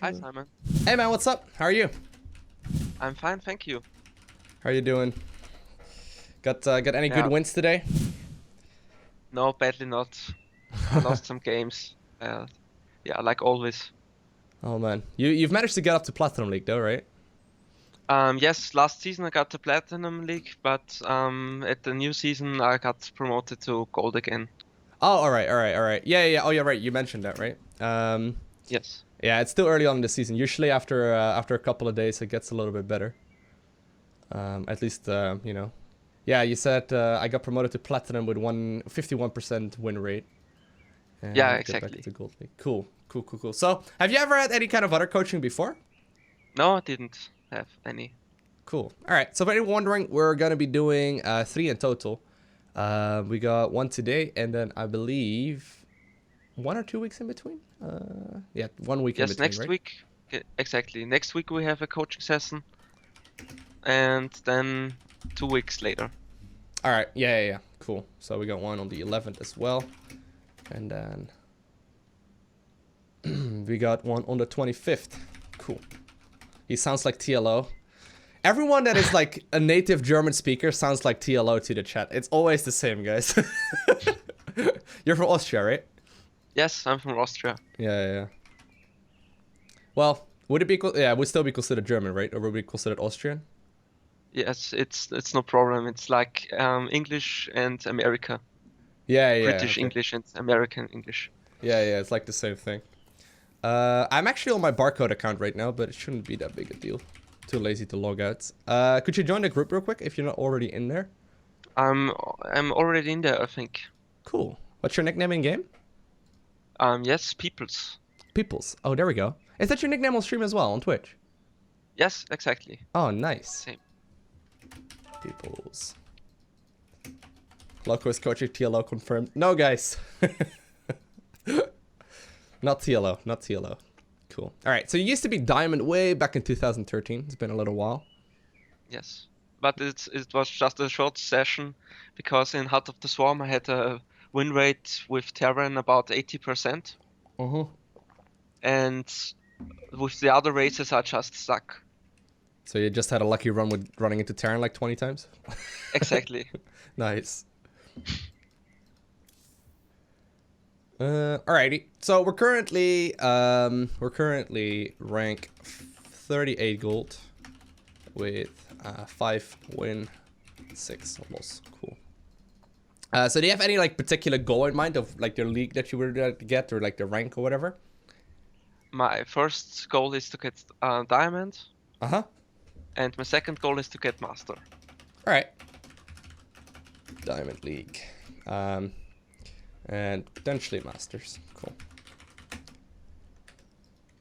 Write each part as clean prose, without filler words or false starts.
Hi, Simon. Hey man, what's up? How are you? I'm fine, thank you. How are you doing? Got any good Yeah, wins today? no, badly not. I lost some games. Yeah, like always. Oh man, you've managed to get up to Platinum League though, right? Yes, last season I got the Platinum League, but at the new season I got promoted to Gold again. Oh, all right, all right, all right. Yeah, yeah. Oh, yeah, right. You mentioned that, right? Yes. Yeah, it's still early on in the season. Usually after a couple of days, it gets a little bit better. At least you know. Yeah, you said I got promoted to Platinum with 51% win rate, Yeah, and get back exactly. into Gold League. Cool, cool, cool, cool. So, have you ever had any kind of other coaching before? No, I didn't have any. Cool. All right. So, for anyone wondering, we're gonna be doing 3 in total. We got 1 today, and then I believe 1 or 2 weeks in between. Yeah, 1 week in Yes, between, next right? week, exactly. Next week we have a coaching session, and then 2 weeks later. All right. Yeah, yeah, yeah. Cool. So we got 1 on the 11th as well, and then we got 1 on the 25th. Cool. He sounds like TLO. Everyone that is like a native German speaker sounds like TLO to the chat. It's always the same, guys. You're from Austria, right? Yes, I'm from Austria. Yeah, yeah, yeah. Well, would it be? Yeah, would still be considered German, right? Or would it be considered Austrian? Yes, it's no problem. It's like English and America. Yeah, yeah. British Okay. English and American English. Yeah, yeah. It's like the same thing. I'm actually on my barcode account right now, but it shouldn't be that big a deal. Too lazy to log out. Could you join the group real quick if you're not already in there? I'm I'm already in there, I think. Cool. What's your nickname in game? Yes, Peoples. Peoples. Oh, there we go. Is that your nickname on stream as well on Twitch? Yes, exactly. Oh, nice. Same. Peoples. Loco is coaching TLO confirmed. No, guys. Not TLO. Not TLO. Cool. All right. So you used to be Diamond way back in 2013. It's been a little while. Yes. But it was just a short session because in Heart of the Swarm I had a win rate with Terran about 80%, Uh-huh. and with the other races I just stuck. So you just had a lucky run with running into Terran like 20 times? Exactly. Nice. Alrighty. So we're currently rank 38 gold with 5 win, 6 almost. Cool. So do you have any like particular goal in mind of like your league that you would like to get, or like the rank or whatever? My first goal is to get Diamond, Uh-huh. and my second goal is to get Master. Alright. Diamond League. And potentially Masters. Cool.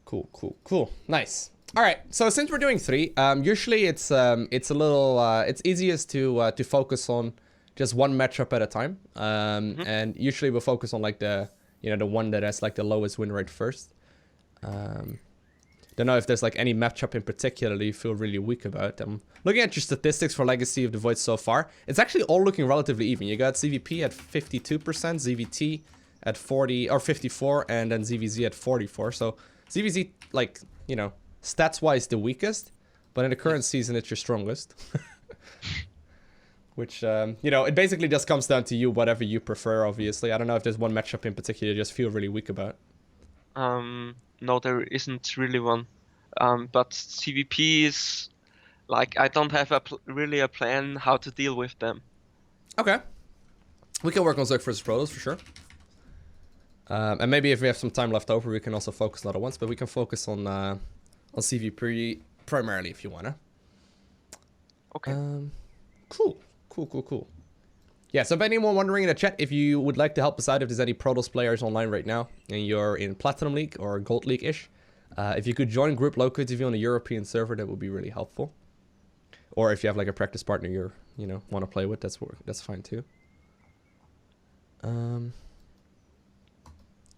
Cool, cool, cool. Nice. All right. So since we're doing 3, usually it's a little it's easiest to focus on just one matchup at a time. And usually we'll focus on like the the one that has like the lowest win rate first. Don't know if there's like any matchup in particular that you feel really weak about. Looking at your statistics for Legacy of the Void so far, it's actually all looking relatively even. You got ZVP at 52%, ZVT at 40 or 54, and then ZVZ at 44. So ZVZ, like, stats-wise the weakest, but in the current season it's your strongest. Which, it basically just comes down to you, whatever you prefer, obviously. I don't know if there's one matchup in particular you just feel really weak about. No, there isn't really one. But CVP is like I don't have really a plan how to deal with them. Okay. We can work on Zerg versus Protoss for sure. And maybe if we have some time left over, we can also focus on other ones, but we can focus on CVP primarily if you wanna. Okay. Cool. Cool, cool, cool. Yeah, so if anyone wondering in the chat, if you would like to help us out, if there's any Protoss players online right now, and you're in Platinum League or Gold League-ish, if you could join group LowkoTV on a European server, that would be really helpful. Or if you have like a practice partner you want to play with, that's fine too.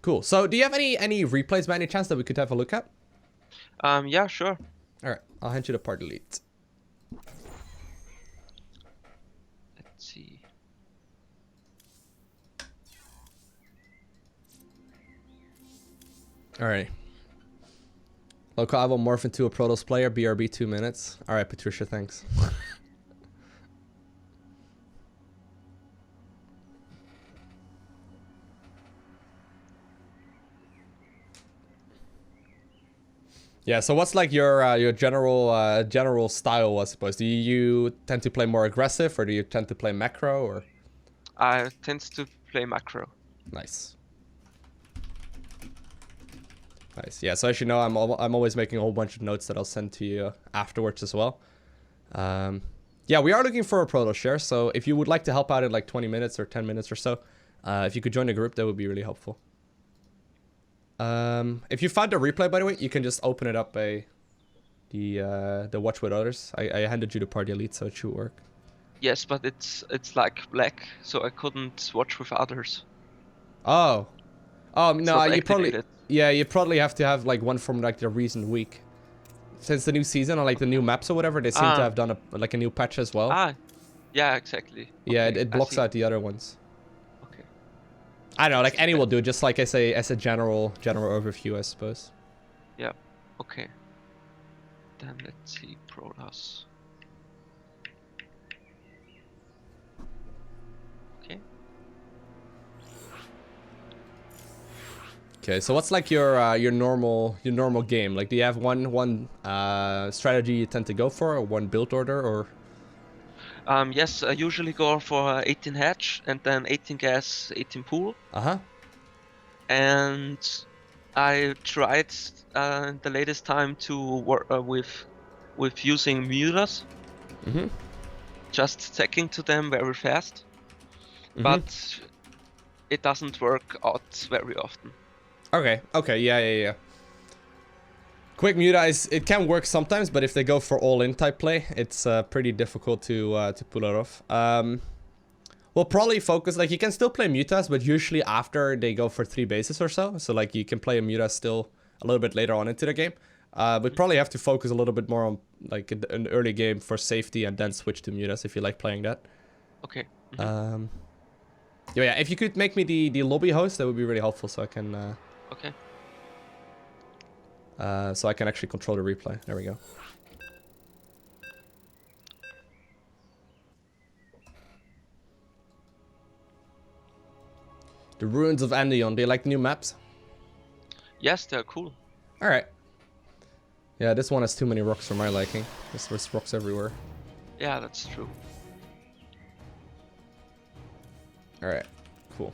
Cool. So do you have any replays by any chance that we could have a look at? Yeah, sure. All right, I'll hand you the part delete. Let's see. All right. Loco, I will morph into a Protoss player. BRB 2 minutes. All right, Patricia, thanks. Yeah, so what's like your general style, I suppose? Do you tend to play more aggressive, or do you tend to play macro, or? I tend to play macro. Nice. Nice. Yeah, so as you know, I'm always making a whole bunch of notes that I'll send to you afterwards as well. Yeah, we are looking for a Protoss share, so if you would like to help out in like 20 minutes or 10 minutes or so, if you could join the group, that would be really helpful. If you found the replay, by the way, you can just open it up the watch with others. I handed you the party elite, so it should work. Yes, but it's like black, so I couldn't watch with others. Oh. No, you probably activated. yeah, you probably have to have like one from like the recent week. Since the new season or like the new maps or whatever, they seem to have done a new patch as well. Yeah, exactly. Yeah, Okay, it blocks out the other ones. Okay. I don't know, like any will do, just like as a general overview, I suppose. Yeah. Okay. Then let's see Protoss. Okay. Okay, so what's like your normal game? Like, do you have one strategy you tend to go for, or one build order, or? Yes, I usually go for 18 hatch and then 18 gas, 18 pool. And I tried the latest time to work with using mutas. Just stacking to them very fast. But it doesn't work out very often. Okay, yeah. Quick muta it can work sometimes, but if they go for all-in type play, it's pretty difficult to pull it off. We'll probably focus, like, you can still play mutas, but usually after they go for 3 bases or so. So like you can play a muta still a little bit later on into the game. We'd probably have to focus a little bit more on like an early game for safety and then switch to mutas if you like playing that. Okay. Yeah, if you could make me the lobby host, that would be really helpful, so I can Okay. so I can actually control the replay. There we go. The Ruins of Andion. Do you like new maps? Yes, they're cool. Alright. Yeah, this one has too many rocks for my liking. There's rocks everywhere. Yeah, that's true. Alright, cool.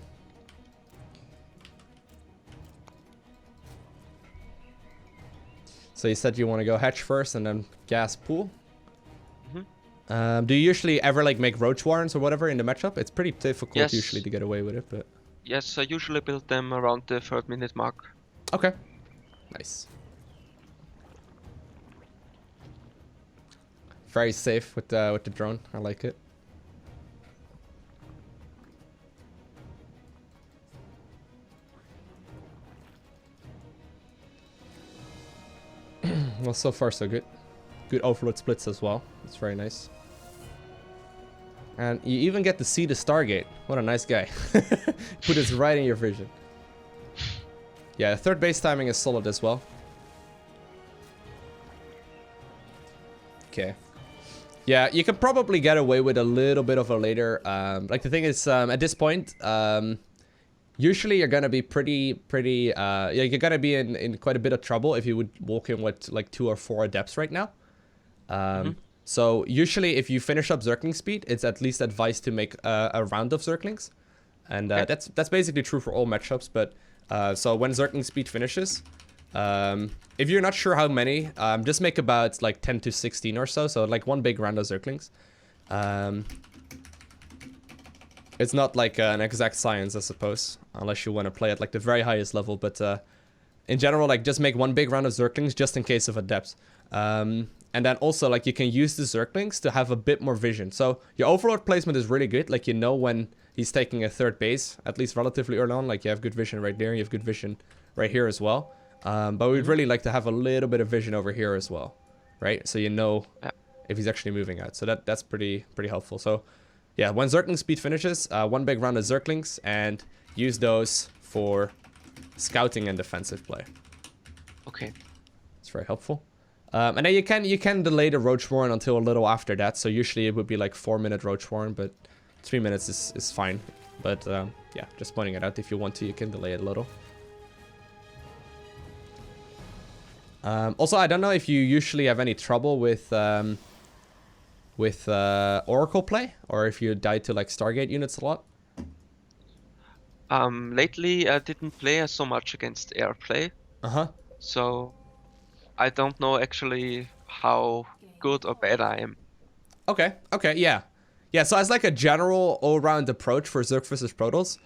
So you said you want to go hatch first and then gas pool? Do you usually ever like make roach warrens or whatever in the matchup? It's pretty difficult usually to get away with it, but... Yes, I usually build them around the 3rd minute mark. Okay. Nice. Very safe with the drone. I like it. Well, so far so good. Good overload splits as well. It's very nice. And you even get to see the Stargate. What a nice guy. Put it right in your vision. Yeah, 3rd base timing is solid as well. Okay. Yeah, you can probably get away with a little bit of a later... like the thing is, at this point, usually you're gonna be yeah, you're gonna be in quite a bit of trouble if you would walk in with like 2 or 4 adepts right now. So usually if you finish up Zergling speed, it's at least advised to make a round of Zerglings. And that's basically true for all matchups, but so when Zergling speed finishes, if you're not sure how many, just make about like 10 to 16 or so, so like one big round of Zerglings. It's not like an exact science, I suppose, unless you want to play at like the very highest level, but in general, like just make one big round of Zerglings just in case of adepts. And then also, like, you can use the Zerglings to have a bit more vision. So your overload placement is really good. Like, you know when he's taking a 3rd base, at least relatively early on. Like, you have good vision right there. You have good vision right here as well. But we'd really like to have a little bit of vision over here as well, right? So you know if he's actually moving out. So that's pretty helpful. So yeah, when Zergling speed finishes, one big round of Zerglings, and use those for scouting and defensive play. Okay. It's very helpful. And then you can delay the Roach Warren until a little after that. So usually it would be like 4-minute Roach Warren, but 3 minutes is fine. But yeah, just pointing it out. If you want to, you can delay it a little. Also, I don't know if you usually have any trouble with Oracle play, or if you die to like Stargate units a lot. Lately I didn't play so much against airplay. So I don't know actually how good or bad I am. Okay, yeah. Yeah, so as like a general all-round approach for Zerg versus Protoss,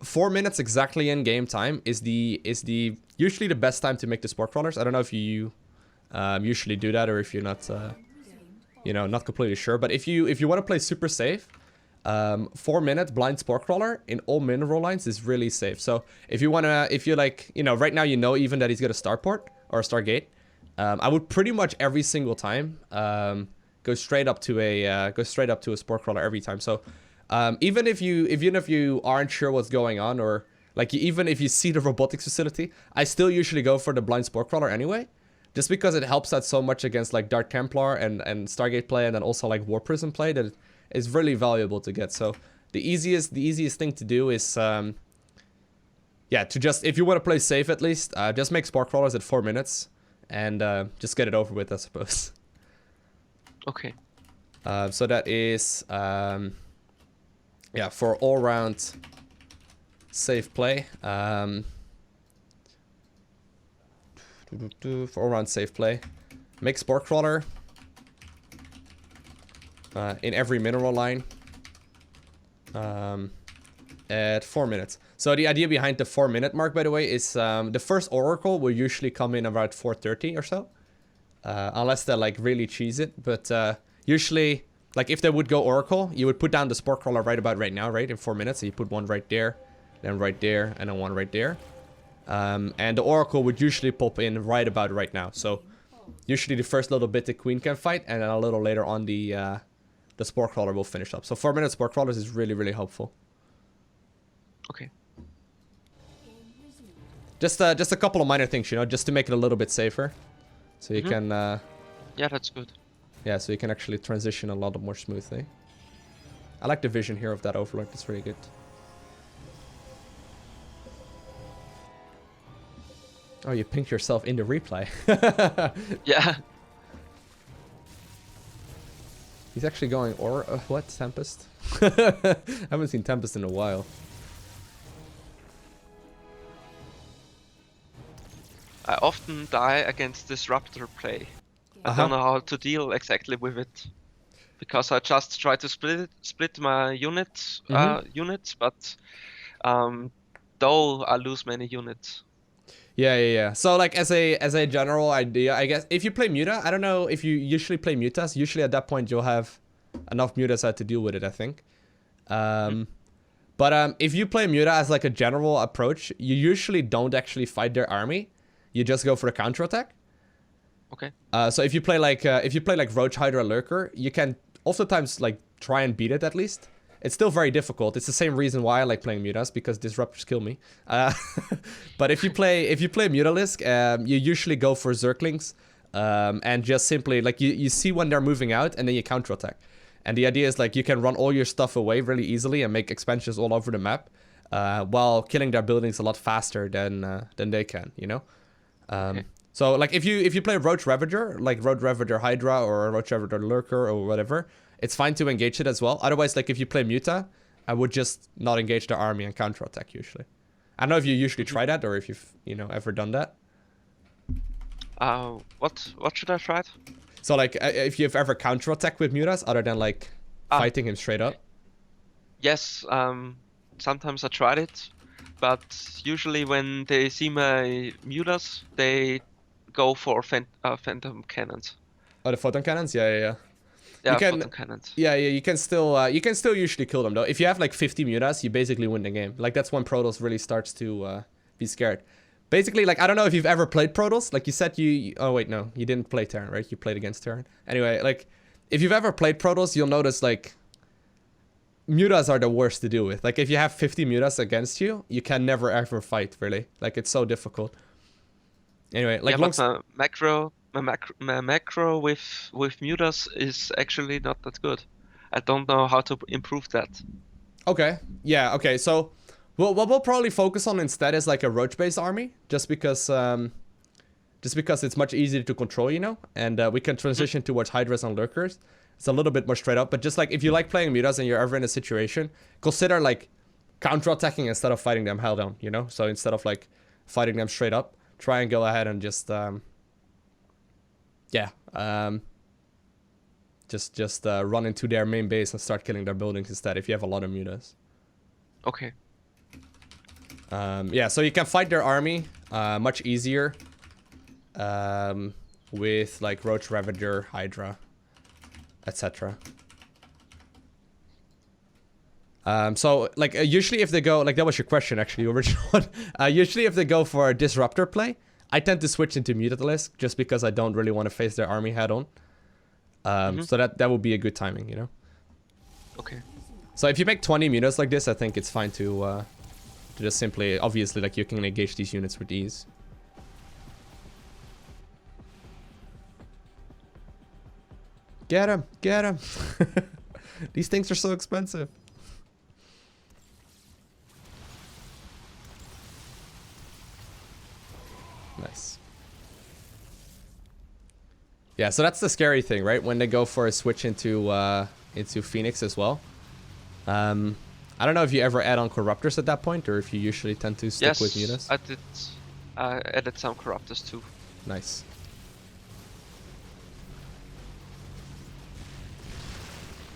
4 minutes exactly in game time is usually the best time to make the spore crawlers. I don't know if you usually do that, or if you're not not completely sure. But if you want to play super safe, 4-minute blind spore crawler in all mineral lines is really safe. So if you like, right now even that he's got a starport or a Stargate, I would pretty much every single time go straight up to a spore crawler every time. So even if you aren't sure what's going on, or like even if you see the robotics facility, I still usually go for the blind spore crawler anyway, just because it helps out so much against like Dark Templar and Stargate play, and then also like War Prison play, that is really valuable to get. So the easiest thing to do is to just, if you want to play safe at least, just make spore crawlers at 4 minutes and just get it over with, I suppose. Okay. So that is for all round safe play. For all round safe play, make spore crawler in every mineral line at 4 minutes. So the idea behind the 4-minute mark, by the way, is the first Oracle will usually come in about 4:30 or so, unless they like really cheese it. But usually, like if they would go Oracle, you would put down the spore crawler right now, right, in 4 minutes. So you put one right there, then right there, and then one right there. And the Oracle would usually pop in right now. So usually the first little bit the Queen can fight, and then a little later on the spore crawler will finish up. So 4-minute spore crawlers is really, really helpful. Okay. Just a couple of minor things, just to make it a little bit safer. So you can... yeah, that's good. Yeah, so you can actually transition a lot more smoothly. I like the vision here of that overlord. It's really good. Oh, you pinked yourself in the replay. Yeah. He's actually going, what? Tempest? I haven't seen Tempest in a while. I often die against disruptor play. I don't know how to deal exactly with it, because I just try to split my units, but though I lose many units. Yeah. So like as a general idea, I guess if you play Muta, I don't know if you usually play Mutas. Usually at that point you'll have enough Mutas to deal with it, I think. But if you play Muta as like a general approach, you usually don't actually fight their army. You just go for the counterattack. Okay. So if you play like Roach, Hydra, Lurker, you can oftentimes like try and beat it at least. It's still very difficult. It's the same reason why I like playing Mutas, because disruptors kill me. But if you play Mutalisk, you usually go for Zerglings, and just simply like you see when they're moving out, and then you counterattack. And the idea is like you can run all your stuff away really easily and make expansions all over the map, while killing their buildings a lot faster than they can. Okay. So like if you play Roach Ravager, like Roach Ravager Hydra or Roach Ravager Lurker or whatever, it's fine to engage it as well. Otherwise, like if you play Muta, I would just not engage the army and counterattack usually. I don't know if you usually try that, or if you've ever done that. What should I try? So like if you've ever counterattacked with Mutas other than like fighting him straight up. Yes, sometimes I tried it, but usually when they see my Mutas, they go for phantom cannons. Oh, the photon cannons? Yeah. Yeah, photon cannons. Yeah, you can still usually kill them though. If you have like 50 Mutas, you basically win the game. Like that's when Protoss really starts to be scared. Basically, like I don't know if you've ever played Protoss. Like you said, oh wait, no, you didn't play Terran, right? You played against Terran. Anyway, like if you've ever played Protoss, you'll notice like Mutas are the worst to deal with. Like if you have 50 Mutas against you, you can never ever fight really. Like it's so difficult. Anyway, like yeah, but my macro with mutas is actually not that good. I don't know how to improve that. Okay. Yeah. Okay. So, what we'll probably focus on instead is like a roach-based army, just because it's much easier to control, you know, and we can transition towards hydras and lurkers. It's a little bit more straight up, but just like if you like playing mutas and you're ever in a situation, consider like counter-attacking instead of fighting them hell down, you know. So instead of like fighting them straight up, try and go ahead and just run into their main base and start killing their buildings instead if you have a lot of mutas. Okay. Yeah, so you can fight their army much easier with like Roach Ravager, Hydra, etc. So like usually if they go, like that was your question actually, original one. Usually if they go for a disruptor play, I tend to switch into Mutalisk just because I don't really want to face their army head on. So that would be a good timing, you know? Okay. So if you make 20 mutas like this, I think it's fine to just simply, obviously, like you can engage these units with ease. Get him! Get him! These things are so expensive. Nice. Yeah, so that's the scary thing, right? When they go for a switch into Phoenix as well. I don't know if you ever add on Corruptors at that point, or if you usually tend to stick with mutas. Yes, I did. I added some Corruptors too. Nice.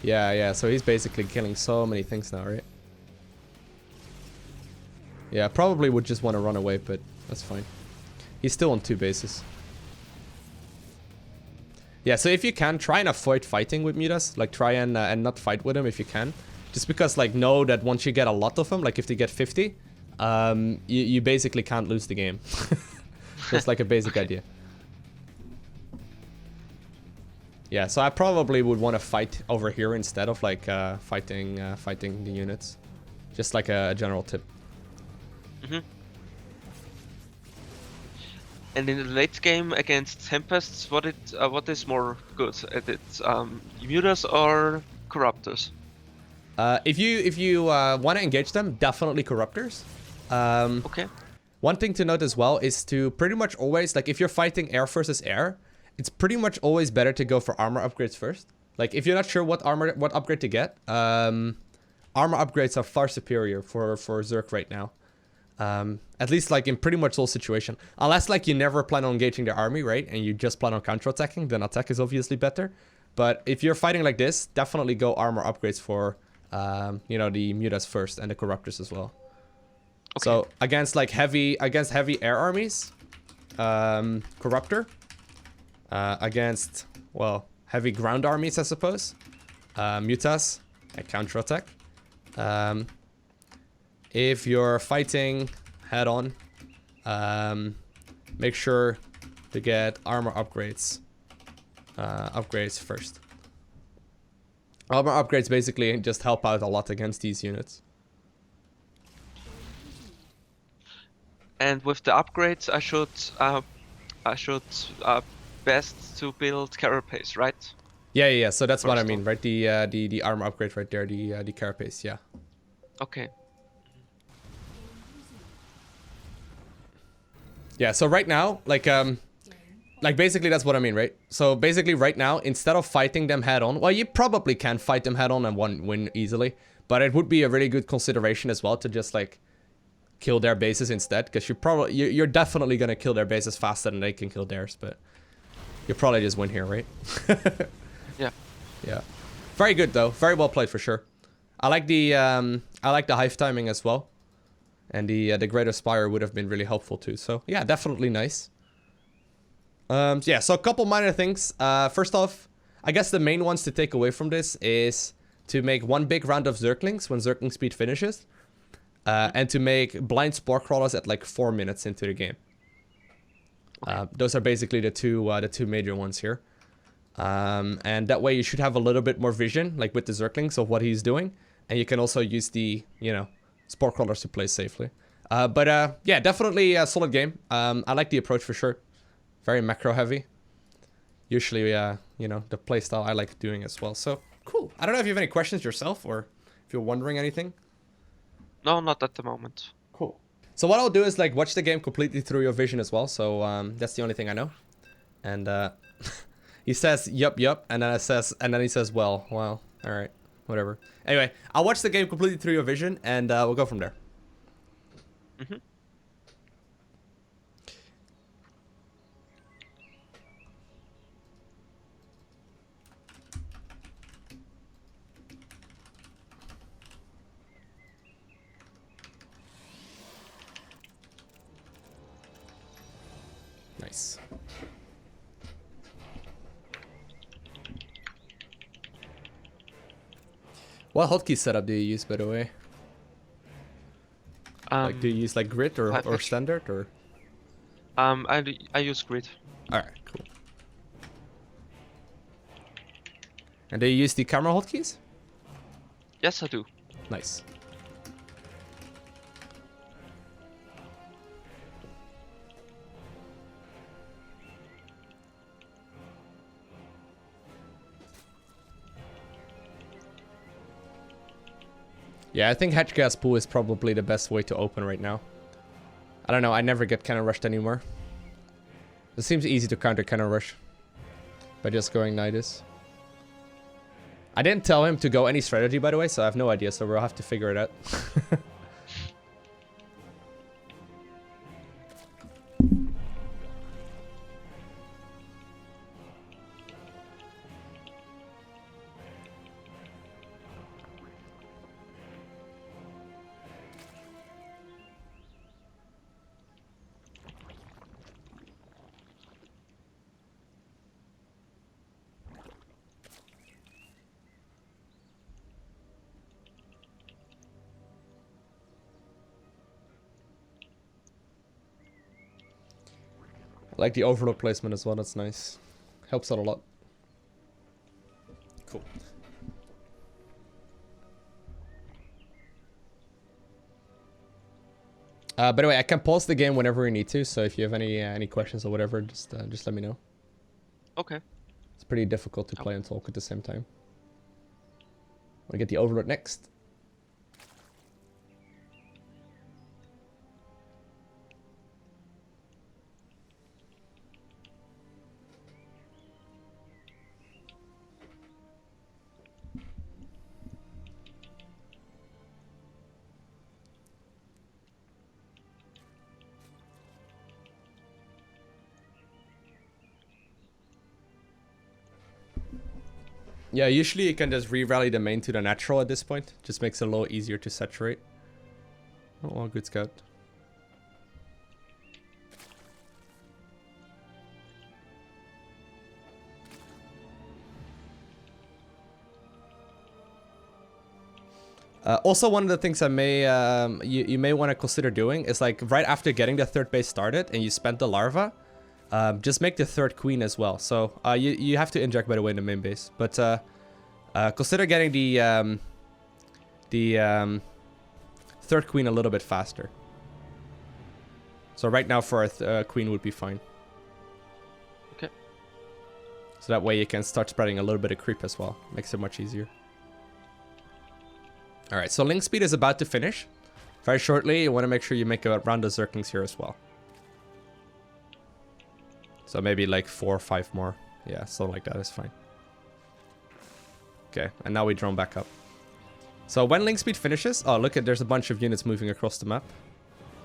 Yeah, so he's basically killing so many things now, right? Yeah, probably would just want to run away, but that's fine. He's still on 2 bases. Yeah, so if you can, try and avoid fighting with mutas. Like, try and not fight with them if you can. Just because, like, know that once you get a lot of them, like if they get 50, you basically can't lose the game. That's like a basic idea. Yeah, so I probably would want to fight over here instead of like fighting the units. Just like a general tip. And in the late game against Tempests, what is more good? Is it mutas or Corruptors? If you want to engage them, definitely Corruptors. Okay. One thing to note as well is to pretty much always, like if you're fighting air versus air, it's pretty much always better to go for armor upgrades first. Like if you're not sure what upgrade to get, armor upgrades are far superior for Zerg right now. At least like in pretty much all situations. Unless like you never plan on engaging the army, right? And you just plan on counterattacking, then attack is obviously better. But if you're fighting like this, definitely go armor upgrades for you know, the mutas first and the Corruptors as well. Okay. So against heavy air armies, Corruptor. Against, well, heavy ground armies, I suppose. Mutas and counterattack. If you're fighting head on, make sure to get armor upgrades. Upgrades first. Armor upgrades basically just help out a lot against these units. And with the upgrades, I should best to build carapace, right? Yeah. So that's what I mean, right? The armor upgrade right there, the carapace, yeah. Okay. Yeah. So right now, like basically that's what I mean, right? So basically right now, instead of fighting them head on, well, you probably can fight them head on and win easily, but it would be a really good consideration as well to just like kill their bases instead, because you're definitely gonna kill their bases faster than they can kill theirs, but you'll probably just win here, right? Yeah. Very good though. Very well played for sure. I like the hive timing as well, and the Greater Spire would have been really helpful too. So yeah, definitely nice. Yeah. So a couple minor things. First off, I guess the main ones to take away from this is to make one big round of Zerglings when Zergling speed finishes. And to make blind spore crawlers at like 4 minutes into the game. Those are basically the two major ones here. And that way you should have a little bit more vision, like with the Zerglings, of what he's doing. And you can also use the, you know, spore crawlers to play safely. But yeah, definitely a solid game. I like the approach for sure. Very macro heavy. Usually, you know, the playstyle I like doing as well. So, cool. I don't know if you have any questions yourself or if you're wondering anything. No, not at the moment. Cool. So what I'll do is like watch the game completely through your vision as well. So that's the only thing I know. And he says, yup, and then he says, well, all right, whatever. Anyway, I'll watch the game completely through your vision and we'll go from there. Mm-hmm. Nice. What hotkey setup do you use, by the way? Like, do you use like grid or standard or? I use grid. All right, cool. And do you use the camera hotkeys? Yes, I do. Nice. Yeah, I think Hatch Gas Pool is probably the best way to open right now. I don't know, I never get cannon rushed anymore. It seems easy to counter cannon rush by just going Nidus. I didn't tell him to go any strategy, by the way, so I have no idea, so we'll have to figure it out. I like the overload placement as well, that's nice. Helps out a lot. Cool. By the way, I can pause the game whenever we need to, so if you have any questions or whatever, just let me know. Okay. It's pretty difficult to play and talk at the same time. Want to get the overload next. Yeah, usually you can just re-rally the main to the natural at this point. Just makes it a little easier to saturate. Oh, good scout. Also, one of the things I may you may want to consider doing is like right after getting the third base started and you spent the larva, just make the third queen as well. So you have to inject, by the way, in the main base, but consider getting the third queen a little bit faster. So right now fourth queen would be fine. Okay. So that way you can start spreading a little bit of creep as well. Makes it much easier. Alright, so link speed is about to finish. Very shortly, you want to make sure you make a round of Zerglings here as well. So maybe like 4 or 5 more. Yeah, something like that is fine. Okay, and now we drone back up. So when link speed finishes... Oh, look at, there's a bunch of units moving across the map.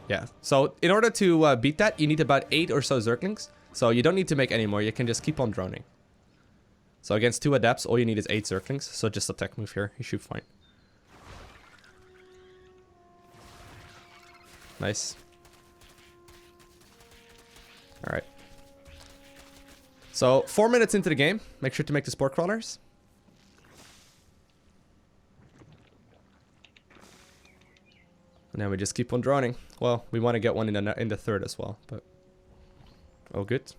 Yeah, so in order to beat that, you need about 8 or so Zerglings. So you don't need to make any more, you can just keep on droning. So against 2 adepts, all you need is 8 Zerglings. So just a tech move here, you should be fine. Nice. Alright. So, 4 minutes into the game, make sure to make the spore crawlers. And then we just keep on droning. Well, we want to get one in the third as well, but... Oh, good.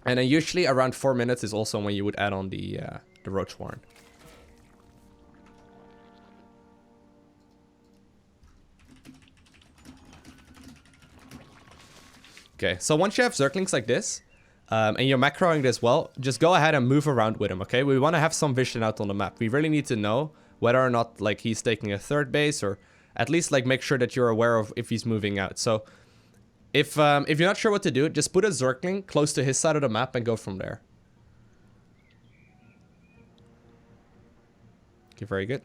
And then usually around 4 minutes is also when you would add on the Roach Warren. Okay, so once you have Zerglings like this, and you're macroing this well, just go ahead and move around with him, okay? We want to have some vision out on the map. We really need to know whether or not like he's taking a third base, or at least like make sure that you're aware of if he's moving out. So if you're not sure what to do, just put a Zergling close to his side of the map and go from there. Okay, very good.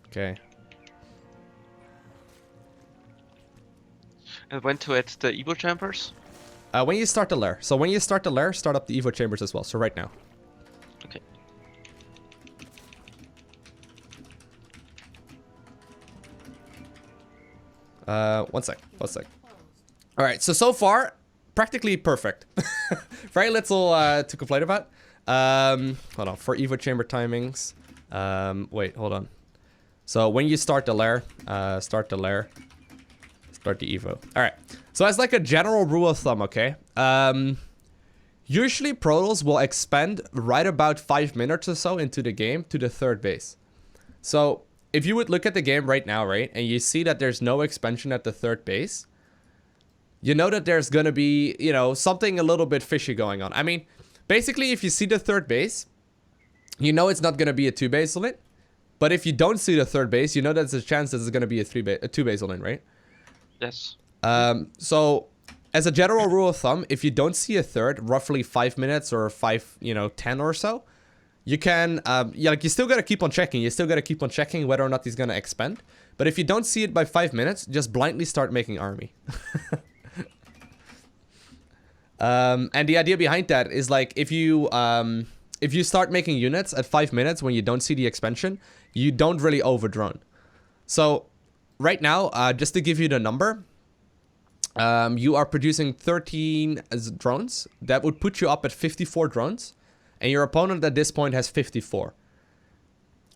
Okay. And when to add the Evo chambers? When you start the lair. So when you start the lair, start up the Evo chambers as well. So right now. Okay. One sec. All right. So far, practically perfect. Very little to complain about. Hold on. For Evo chamber timings. Wait, hold on. So when you start the lair, start the Evo. All right. So as like a general rule of thumb, okay? Usually Protoss will expend right about 5 minutes or so into the game to the third base. So if you would look at the game right now, right? And you see that there's no expansion at the third base, you know that there's going to be, you know, something a little bit fishy going on. I mean, basically if you see the third base, you know it's not going to be a 2-base on it. But if you don't see the third base, you know there's a chance that it's going to be a 2-base on it, right? Yes. So as a general rule of thumb, if you don't see a third, roughly 5 minutes or 10 or so, you can, yeah, like you still got to keep on checking. You still got to keep on checking whether or not he's going to expand. But if you don't see it by 5 minutes, just blindly start making army. And the idea behind that is like, if you start making units at 5 minutes when you don't see the expansion, you don't really overdrone. So right now, just to give you the number, you are producing 13 drones. That would put you up at 54 drones. And your opponent at this point has 54.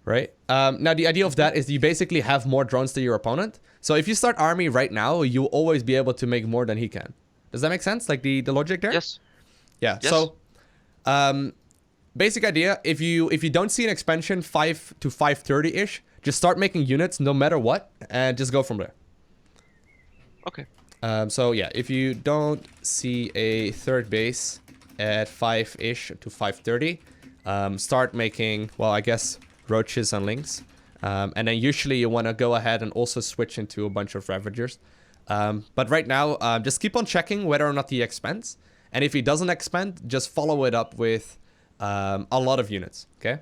Right? Now, the idea of that is you basically have more drones than your opponent. So if you start army right now, you'll always be able to make more than he can. Does that make sense? Like the logic there? Yes. Yeah. Yes. So, basic idea, if you don't see an expansion 5 to 5:30-ish, just start making units no matter what, and just go from there. Okay. So yeah, if you don't see a third base at 5-ish to 5:30, start making, well, I guess, roaches and lings. And then usually you want to go ahead and also switch into a bunch of ravagers. But right now, just keep on checking whether or not he expands. And if he doesn't expand, just follow it up with a lot of units, okay?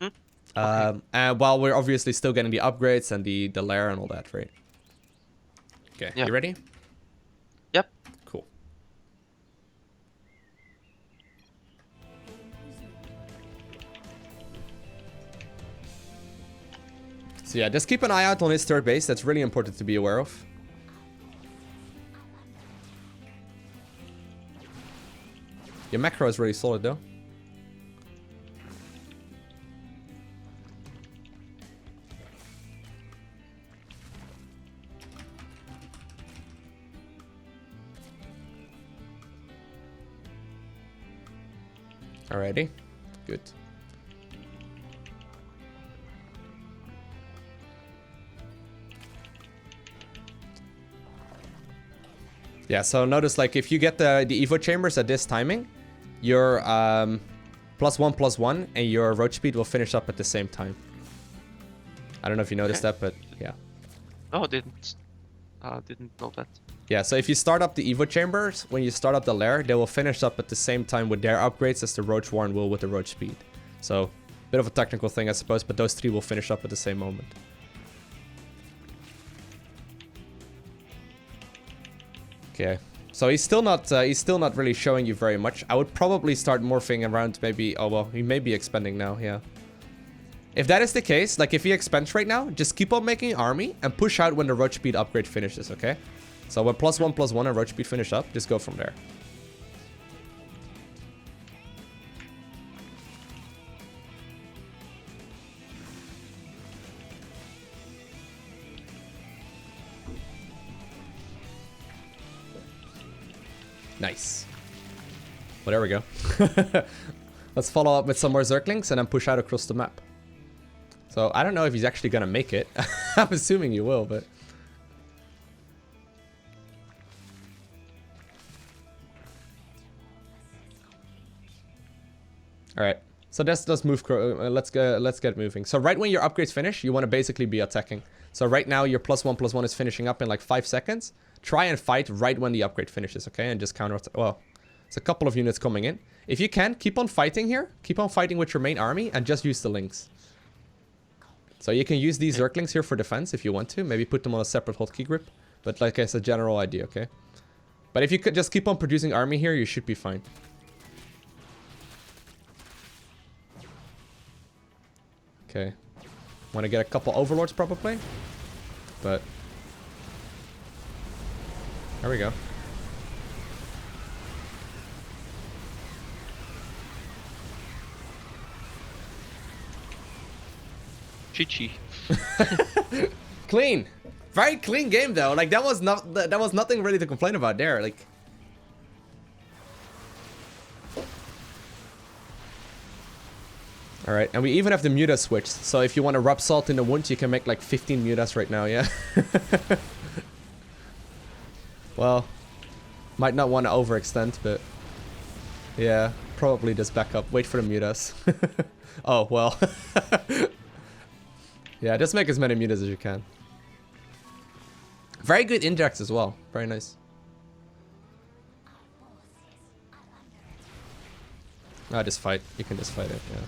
Okay. And while we're obviously still getting the upgrades and the lair and all that, right? Okay, Yeah. You ready? Yep. Cool. So yeah, just keep an eye out on his third base. That's really important to be aware of. Your macro is really solid though. Alrighty, good. Yeah, so notice like if you get the Evo chambers at this timing, your +1/+1 and your roach speed will finish up at the same time. I don't know if you noticed that, but yeah. Oh, didn't know that. Yeah, so if you start up the Evo chambers, when you start up the lair, they will finish up at the same time with their upgrades as the roach warren will with the roach speed. So, bit of a technical thing, I suppose, but those three will finish up at the same moment. Okay, so he's still not really showing you very much. I would probably start morphing around maybe. Oh well, he may be expanding now. Yeah. If that is the case, like if he expands right now, just keep on making army and push out when the roach speed upgrade finishes. Okay. So when +1/+1 and roach speed finish up, just go from there. Nice. Well, there we go. Let's follow up with some more Zerglings and then push out across the map. So I don't know if he's actually gonna make it. I'm assuming he will, but... Alright, so let's move, let's get moving. So right when your upgrades finish, you want to basically be attacking. So right now your +1/+1 is finishing up in like 5 seconds. Try and fight right when the upgrade finishes, okay? And just counter, well, it's a couple of units coming in. If you can, keep on fighting here. Keep on fighting with your main army and just use the links. So you can use these Zerglings here for defense if you want to. Maybe put them on a separate hotkey group. But like it's a general idea, okay? But if you could just keep on producing army here, you should be fine. Okay. Want to get a couple overlords probably. But... there we go. GG. Clean. Very clean game though. Like that was nothing really to complain about there. Like alright, and we even have the mutas switched. So if you want to rub salt in the wound, you can make like 15 mutas right now, yeah? Well, might not want to overextend, but... yeah, probably just back up. Wait for the mutas. Oh, well. Yeah, just make as many mutas as you can. Very good injects as well. Very nice. Ah, just fight. You can just fight it, yeah.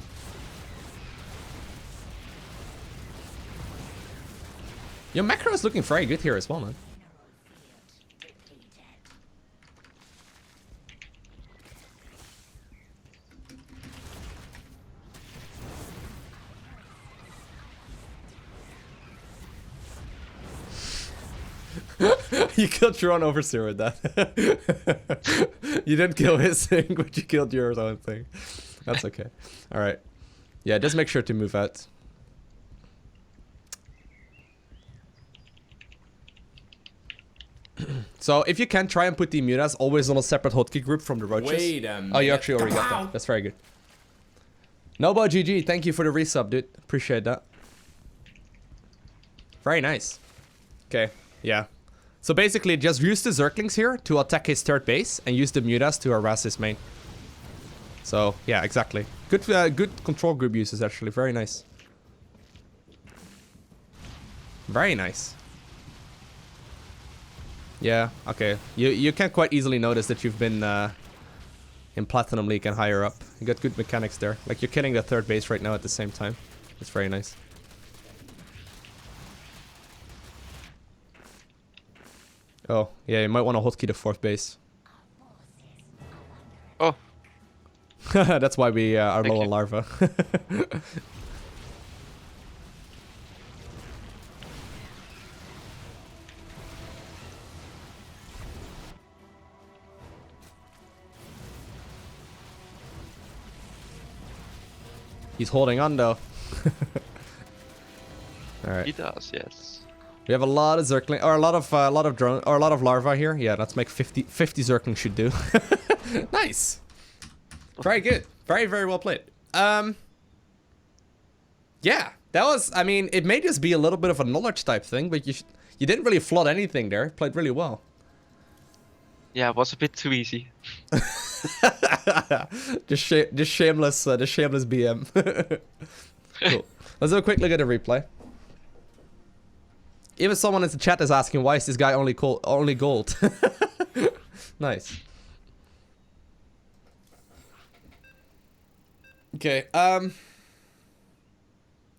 Your macro is looking very good here as well, man. You killed your own overseer with that. You didn't kill his thing, but you killed your own thing. That's okay. Alright. Yeah, just make sure to move out. So if you can, try and put the mutas always on a separate hotkey group from the roaches. Wait a minute. Oh, you actually already got that. That's very good. Nobo GG, thank you for the resub, dude. Appreciate that. Very nice. Okay, yeah. So basically, just use the Zerglings here to attack his third base and use the mutas to harass his main. So, yeah, exactly. Good good control group uses, actually. Very nice. Very nice. Yeah, okay. You can quite easily notice that you've been in Platinum League and higher up. You got good mechanics there. Like, you're killing the third base right now at the same time. It's very nice. Oh, yeah, you might want to hotkey the fourth base. Oh. That's why we are low on larva. He's holding on though. All right. He does, yes. We have a lot of Zergling, or a lot of drone, or a lot of larva here. Yeah, let's make 50 Zergling should do. Nice. Very good. Very, very well played. Yeah, that was, I mean, it may just be a little bit of a knowledge type thing, but you didn't really flood anything there. Played really well. Yeah, it was a bit too easy. just shameless BM. Cool. Let's have a quick look at the replay. Even someone in the chat is asking, why is this guy only gold? Nice. Okay,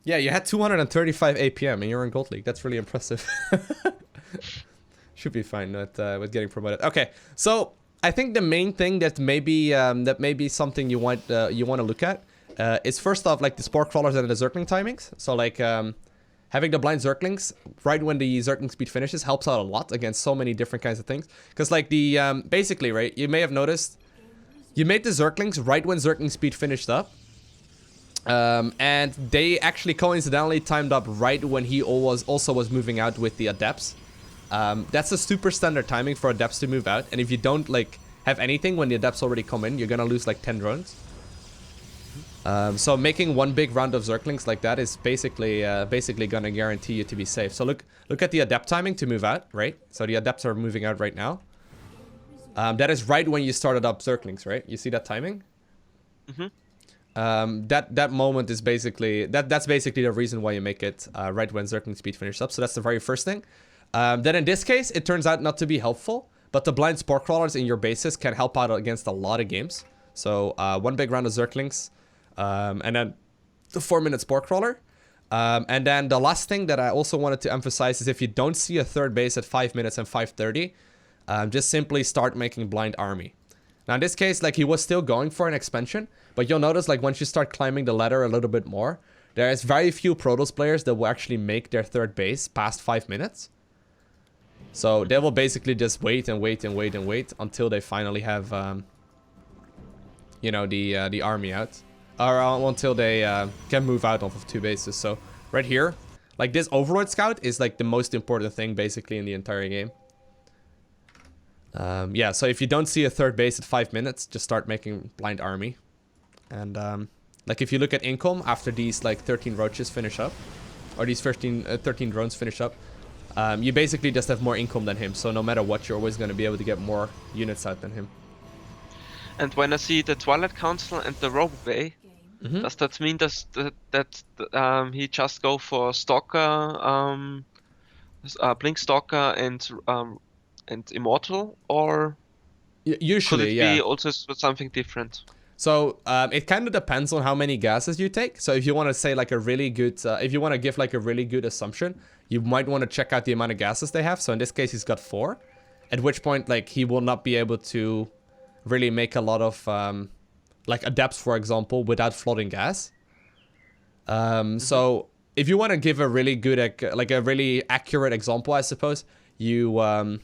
yeah, you had 235 APM and you're in Gold League. That's really impressive. Should be fine with getting promoted. Okay, so I think the main thing that maybe something you want to look at is first off like the spore crawlers and the Zergling timings. So like having the blind Zerglings right when the Zergling speed finishes helps out a lot against so many different kinds of things. Because like the basically, right, you may have noticed you made the Zerglings right when Zergling speed finished up. And they actually coincidentally timed up right when he also was moving out with the Adepts. That's a super standard timing for Adepts to move out. And if you don't like have anything when the Adepts already come in, you're gonna lose like 10 drones. So making one big round of Zerglings like that is basically gonna guarantee you to be safe. So look at the Adept timing to move out, right? So the Adepts are moving out right now. That is right when you started up Zerglings, right? You see that timing? That moment is basically that's basically the reason why you make it right when Zergling speed finishes up. So that's the very first thing. Then in this case, it turns out not to be helpful, but the blind spore crawlers in your bases can help out against a lot of games. So one big round of Zerglings, and then the 4-minute spore crawler. And then the last thing that I also wanted to emphasize is if you don't see a third base at 5 minutes and 5:30, just simply start making blind army. Now in this case, like he was still going for an expansion, but you'll notice like once you start climbing the ladder a little bit more, there is very few Protoss players that will actually make their third base past 5 minutes. So they will basically just wait and wait and wait and wait until they finally have, you know, the army out, or until they can move out off of 2 bases. So right here, like this Overlord Scout is like the most important thing basically in the entire game. Yeah, so if you don't see a third base at 5 minutes, just start making blind army. And like if you look at income after these like 13 roaches finish up, or these 13 drones finish up, you basically just have more income than him. So no matter what, you're always going to be able to get more units out than him. And when I see the Twilight Council and the Robo Bay, does that mean that he just go for Stalker, Blink Stalker and Immortal, or usually, could it be also something different? So it kind of depends on how many gases you take. So if you want to say like a really good, if you want to give like a really good assumption, you might want to check out the amount of gases they have. So in this case, he's got 4, at which point like he will not be able to really make a lot of like Adepts, for example, without flooding gas. So if you want to give a really good, like a really accurate example, I suppose you would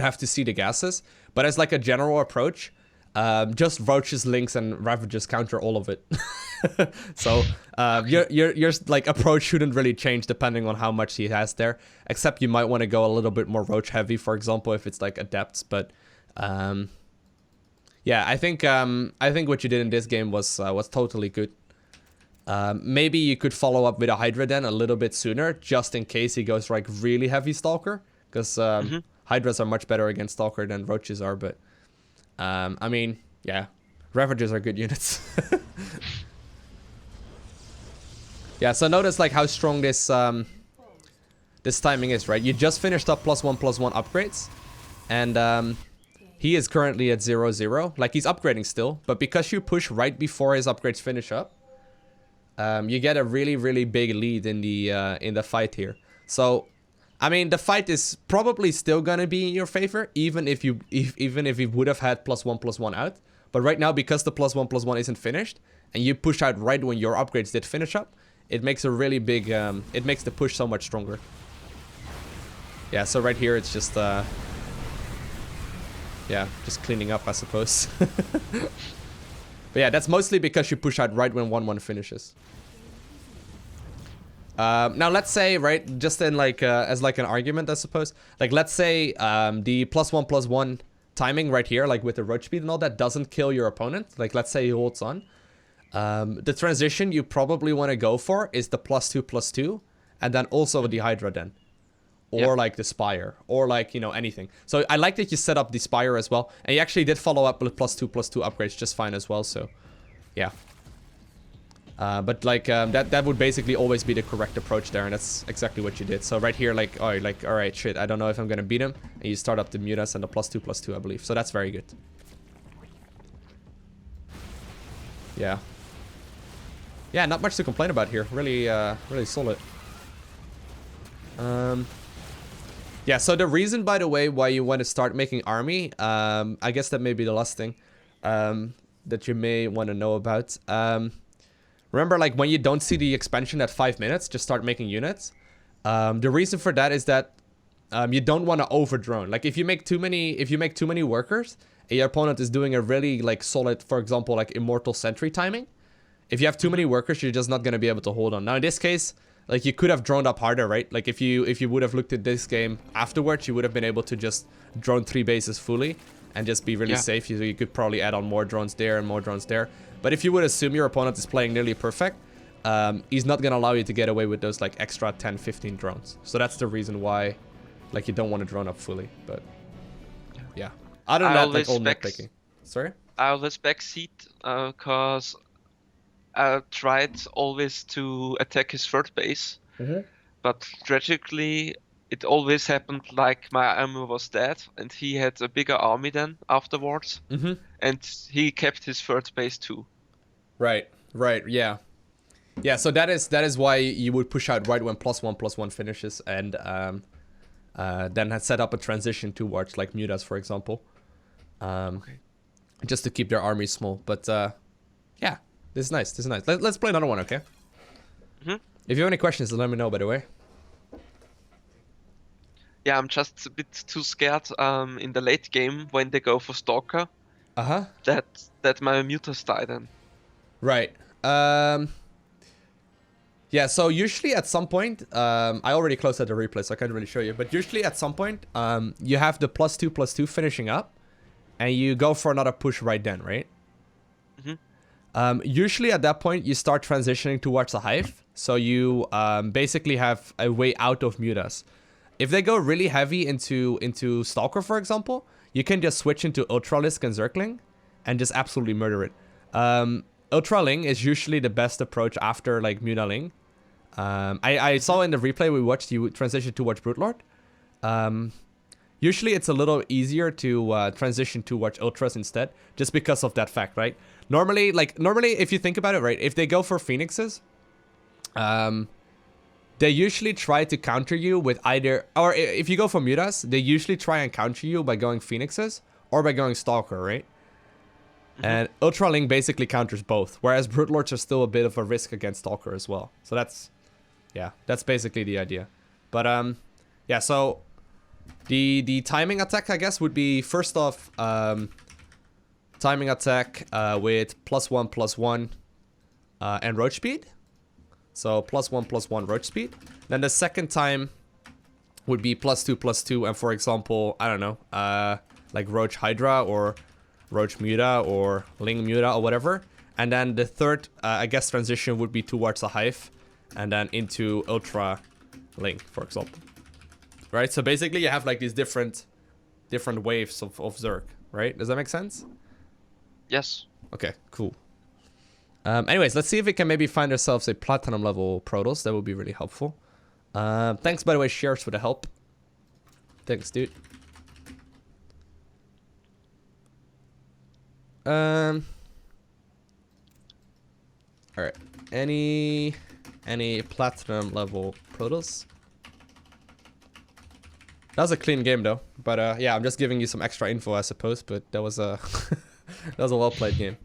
have to see the gases. But as like a general approach, just Roaches, Lynx, and Ravages counter all of it. So your like approach shouldn't really change depending on how much he has there. Except you might want to go a little bit more Roach heavy, for example, if it's like Adepts. But yeah, I think what you did in this game was totally good. Maybe you could follow up with a Hydra then a little bit sooner, just in case he goes like really heavy Stalker, because Hydras are much better against Stalker than Roaches are. But I mean, yeah, Ravagers are good units. Yeah, so notice like how strong this this timing is, right? You just finished up +1/+1 upgrades, and he is currently at 0/0. Like he's upgrading still, but because you push right before his upgrades finish up, you get a really big lead in the fight here. So I mean, the fight is probably still gonna be in your favor, even if you would have had +1/+1 out. But right now, because the +1/+1 isn't finished, and you push out right when your upgrades did finish up, it makes a really big, it makes the push so much stronger. Yeah, so right here it's just, yeah, just cleaning up, I suppose. But yeah, that's mostly because you push out right when 1/1 finishes. Now let's say, right, just in like as like an argument, I suppose, like let's say the +1/+1 timing right here, like with the roach speed and all that, doesn't kill your opponent. Like let's say he holds on. The transition you probably want to go for is the +2/+2, and then also the Hydra then, or like the Spire, or like, you know, anything. So I like that you set up the Spire as well, and you actually did follow up with +2/+2 upgrades just fine as well. So yeah. But like that would basically always be the correct approach there, and that's exactly what you did. So right here, like, oh, like, all right, shit, I don't know if I'm gonna beat him, and you start up the Mutas and the +2/+2, I believe. So that's very good. Yeah. Yeah, not much to complain about here. Really, really solid. Yeah. So the reason, by the way, why you want to start making army, I guess that may be the last thing that you may want to know about. Remember, like, when you don't see the expansion at 5 minutes, just start making units. The reason for that is that you don't want to over-drone. Like, if you make too many workers, and your opponent is doing a really, like, solid, for example, like, Immortal Sentry timing, if you have too many workers, you're just not going to be able to hold on. Now, in this case, like, you could have droned up harder, right? Like, if you would have looked at this game afterwards, you would have been able to just drone 3 bases fully and just be really safe. You could probably add on more drones there and more drones there. But if you would assume your opponent is playing nearly perfect, he's not going to allow you to get away with those like extra 10, 15 drones. So that's the reason why like you don't want to drone up fully. But yeah, other than that, like all nitpicking. Sorry? I always backseat because I tried always to attack his third base. But tragically, it always happened like my army was dead and he had a bigger army then afterwards. And he kept his third base too. Right, yeah. Yeah, so that is why you would push out right when +1/+1 finishes and then set up a transition towards like Mutas, for example. Just to keep their army small. But yeah, this is nice. Let's play another one, okay? If you have any questions, let me know, by the way. Yeah, I'm just a bit too scared in the late game when they go for Stalker. That my Mutas die then. Right. Yeah, so usually at some point, I already closed out the replay, so I can't really show you. But usually at some point, you have the +2/+2 finishing up. And you go for another push right then, right? Usually at that point, you start transitioning towards a hive. So you basically have a way out of Mutas. If they go really heavy into Stalker, for example, you can just switch into Ultralisk and Zergling and just absolutely murder it. Ultraling is usually the best approach after like Mutaling. I saw in the replay we watched you transition towards Broodlord. Usually it's a little easier to transition towards Ultras instead, just because of that fact, right? Normally, if you think about it, right, if they go for Phoenixes, they usually try to counter you with either, or if you go for Mutas, they usually try and counter you by going Phoenixes or by going Stalker, right? And Ultraling basically counters both, whereas Broodlords are still a bit of a risk against Stalker as well. So that's basically the idea. But yeah, so the timing attack, I guess, would be first off timing attack with +1/+1 and roach speed. So +1/+1 roach speed. Then the second time would be +2/+2, and for example, I don't know, like Roach Hydra or Roach Muta or Ling Muta or whatever. And then the third, I guess, transition would be towards a hive and then into Ultra Ling, for example. Right? So basically you have like these different waves of Zerg, right? Does that make sense? Yes. Okay, cool. Anyways, let's see if we can maybe find ourselves a platinum level Protoss. That would be really helpful. Thanks, by the way, Shares, for the help. Thanks, dude. All right. Any platinum level Protoss? That was a clean game though. But yeah, I'm just giving you some extra info, I suppose. But that was a that was a well played game.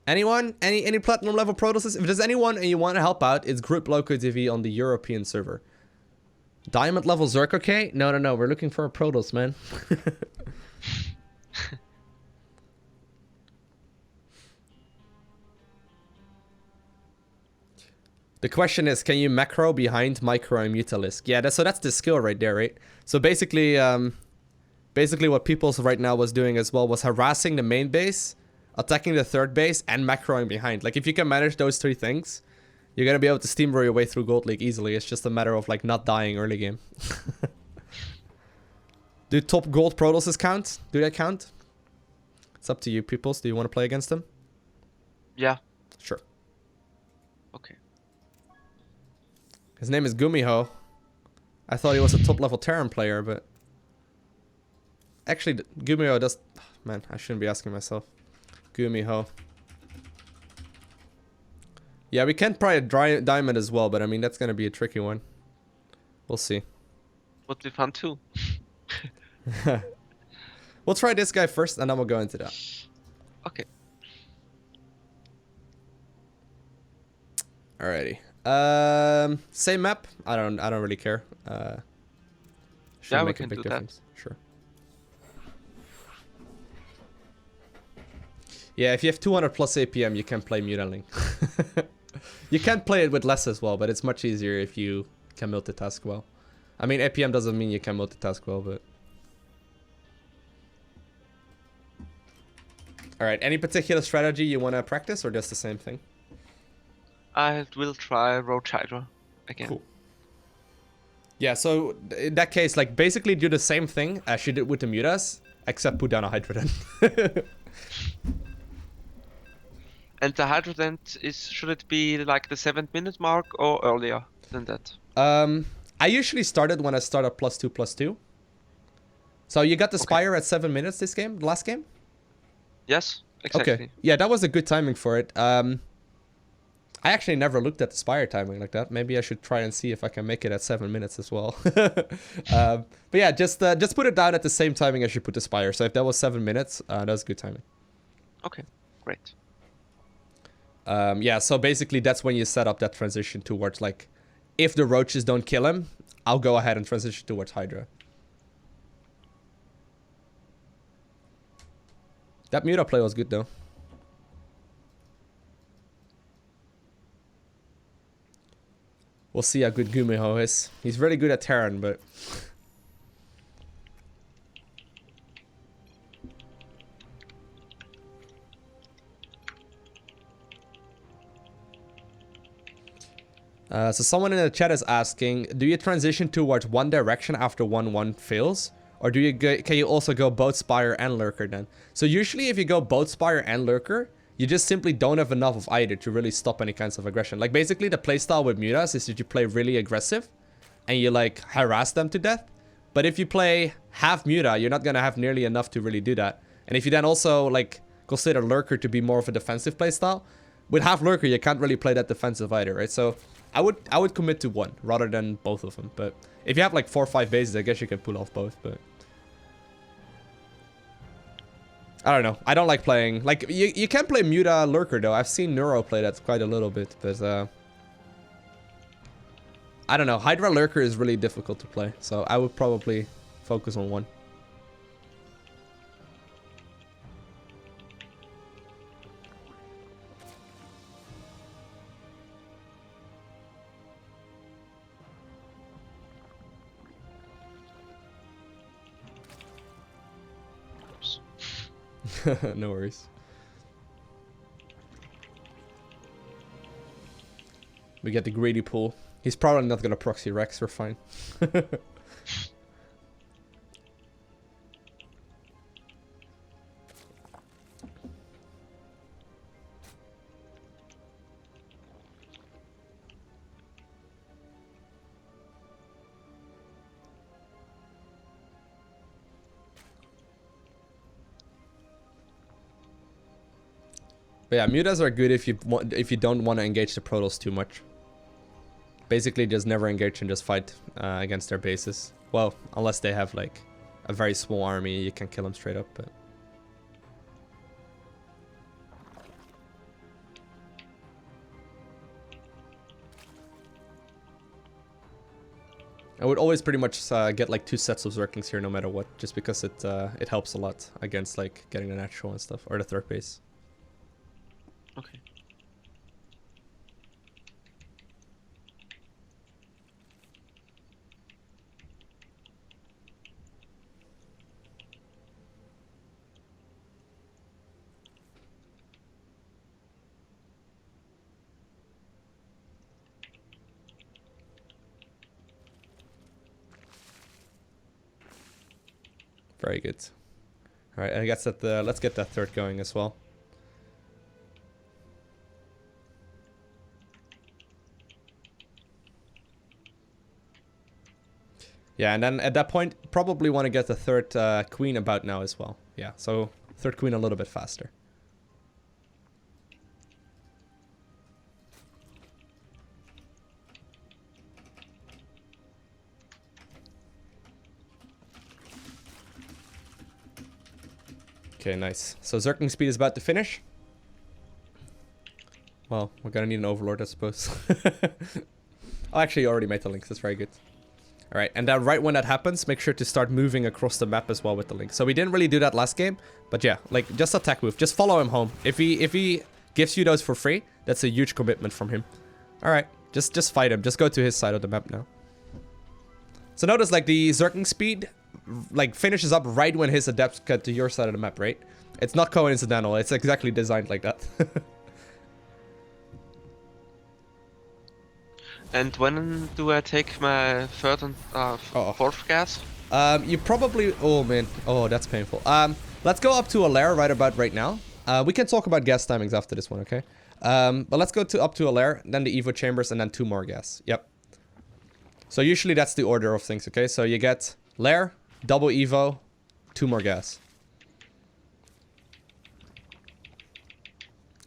Anyone? Any platinum level Protosses? If there's anyone and you want to help out, it's group LowkoTV on the European server. Diamond level Zerg, okay? No. We're looking for a Protoss, man. The question is, can you macro behind micro and mutalisk? Yeah, that's the skill right there, right? So basically what Peoples right now was doing as well was harassing the main base, attacking the third base, and macroing behind. Like, if you can manage those three things, you're gonna be able to steamroll your way through Gold League easily. It's just a matter of, like, not dying early game. Do top gold Protosses count? Do they count? It's up to you, Peoples. Do you want to play against them? Yeah. Sure. Okay. His name is Gumiho. I thought he was a top level Terran player, but actually Gumiho does. Man, I shouldn't be asking myself. Gumiho. Yeah, we can try a diamond as well, but I mean that's gonna be a tricky one. We'll see. Would be fun too. We'll try this guy first, and then we'll go into that. Okay. Alrighty. Same map. I don't really care. Yeah, we can do that. Sure. Yeah, if you have 200 plus APM, you can play Mutaling. You can play it with less as well, but it's much easier if you can multitask well. I mean, APM doesn't mean you can multitask well, but All right. Any particular strategy you want to practice, or just the same thing? I will try Roach Hydra again. Cool. Yeah, so in that case, like, basically do the same thing as you did with the Mutas, except put down a Hydra then. And the Hydra then should it be like the 7-minute mark or earlier than that? I usually started when I start at +2/+2. So you got the Spire at 7 minutes this game, the last game? Yes, exactly. Okay. Yeah, that was a good timing for it. I actually never looked at the Spire timing like that. Maybe I should try and see if I can make it at 7 minutes as well. But yeah, just put it down at the same timing as you put the Spire. So if that was 7 minutes, that was good timing. Okay, great. Yeah, so basically that's when you set up that transition towards, like, if the roaches don't kill him, I'll go ahead and transition towards Hydra. That Muta play was good though. We'll see how good Gumiho is. He's really good at Terran, but... So someone in the chat is asking, do you transition towards one direction after 1-1 fails? Or do you can you also go both Spire and Lurker then? So usually if you go both Spire and Lurker, you just simply don't have enough of either to really stop any kinds of aggression. Like, basically the playstyle with Mutas is that you play really aggressive and you, like, harass them to death. But if you play half Muta, you're not gonna have nearly enough to really do that. And if you then also, like, consider Lurker to be more of a defensive playstyle, with half Lurker you can't really play that defensive either, right? So I would commit to one rather than both of them. But if you have like 4 or 5 bases, I guess you can pull off both. But I don't know. I don't like playing, like, you can play Muta Lurker though. I've seen Neuro play that quite a little bit, but I don't know. Hydra Lurker is really difficult to play, so I would probably focus on one. No worries. We get the greedy pool. He's probably not gonna proxy Rex, we're fine. But yeah, Mutas are good if you don't want to engage the Protoss too much. Basically, just never engage and just fight against their bases. Well, unless they have like a very small army, you can kill them straight up. But I would always pretty much get like 2 sets of Zerglings here, no matter what, just because it helps a lot against like getting the natural and stuff, or the third base. Okay. Very good. All right, I guess that let's get that third going as well. Yeah, and then at that point, probably want to get the third queen about now as well. Yeah, so third queen a little bit faster. Okay, nice. So Zergling speed is about to finish. Well, we're gonna need an Overlord, I suppose. Oh, actually, you already made the links. That's very good. All right, and then right when that happens, make sure to start moving across the map as well with the link. So we didn't really do that last game, but yeah, like, just attack move. Just follow him home. If he gives you those for free, that's a huge commitment from him. All right, just fight him. Just go to his side of the map now. So notice, like, the Zergling speed, like, finishes up right when his adepts cut to your side of the map, right? It's not coincidental. It's exactly designed like that. And when do I take my third and fourth gas? You probably... Oh, man. Oh, that's painful. Let's go up to a lair right now. We can talk about gas timings after this one, okay? But let's go up to a lair, then the Evo chambers, and then 2 more gas. Yep. So usually that's the order of things, okay? So you get lair, double Evo, 2 more gas.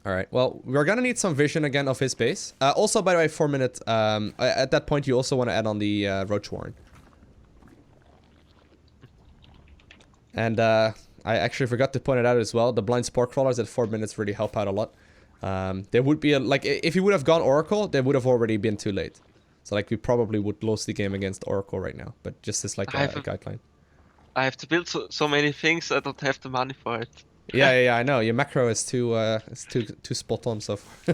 Alright, well, we're gonna need some vision again of his base. Also, by the way, 4 minutes, at that point you also want to add on the Roach Warren. And I actually forgot to point it out as well, the blind spore crawlers at 4 minutes really help out a lot. There would be, like, if you would have gone Oracle, they would have already been too late. So, like, we probably would lose the game against Oracle right now, but just as, like, a guideline. I have to build so many things, I don't have the money for it. Yeah, I know. Your macro is too spot on so far.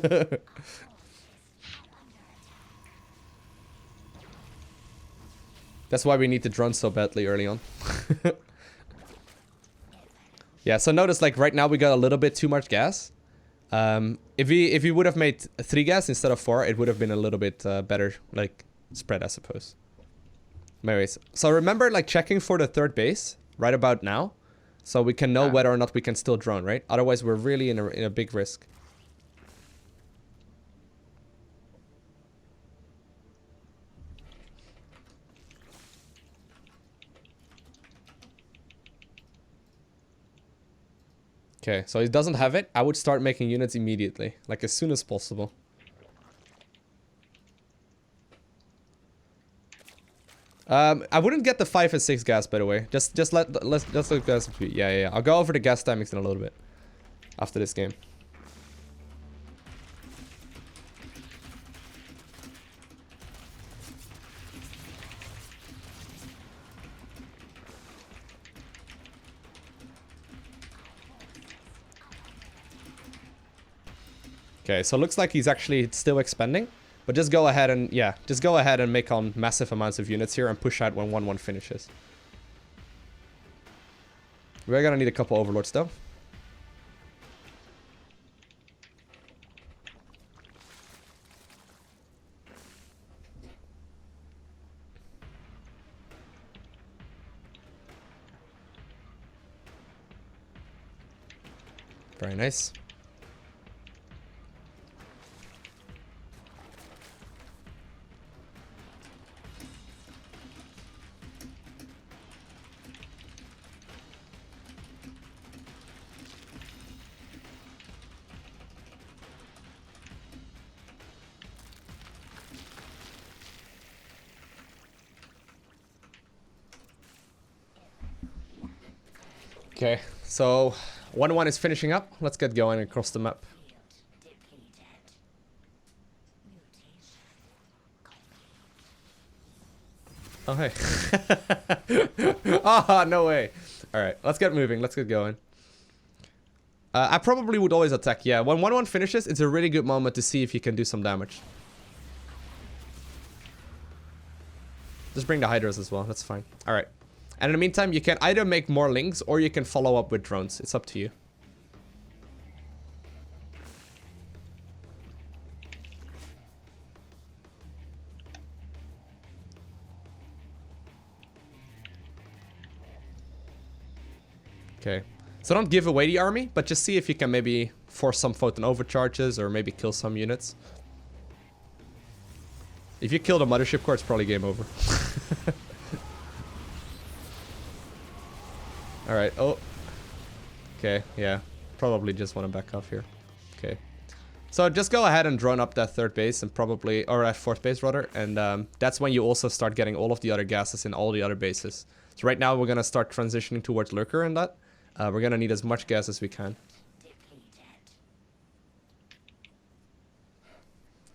That's why we need the drone so badly early on. Yeah, so notice, like, right now we got a little bit too much gas. If we would have made 3 gas instead of 4, it would have been a little bit better, like, spread, I suppose. Anyways, so remember, like, checking for the 3rd base right about now. So we can know whether or not we can still drone, right? Otherwise, we're really in a big risk. Okay, so he doesn't have it. I would start making units immediately, like as soon as possible. I wouldn't get the 5 and 6 gas, by the way. Just let gas be. Yeah. I'll go over the gas timings in a little bit after this game. Okay, so it looks like he's actually still expanding. But just go ahead and, yeah, just go ahead and make on massive amounts of units here and push out when 1-1 finishes. We're gonna need a couple overlords though. Very nice. Okay, so 1-1 is finishing up. Let's get going across the map. Oh, hey. Ah, no way. Alright, let's get moving. Let's get going. I probably would always attack. Yeah, when 1-1 finishes, it's a really good moment to see if you can do some damage. Just bring the Hydras as well. That's fine. Alright. And in the meantime, you can either make more links or you can follow up with drones. It's up to you. Okay. So don't give away the army, but just see if you can maybe force some photon overcharges or maybe kill some units. If you kill the mothership core, it's probably game over. Alright, oh. Okay, yeah. Probably just want to back off here. Okay. So just go ahead and drone up that 3rd base and probably, or at 4th base rather, and that's when you also start getting all of the other gases in all the other bases. So right now we're going to start transitioning towards Lurker and that. We're going to need as much gas as we can.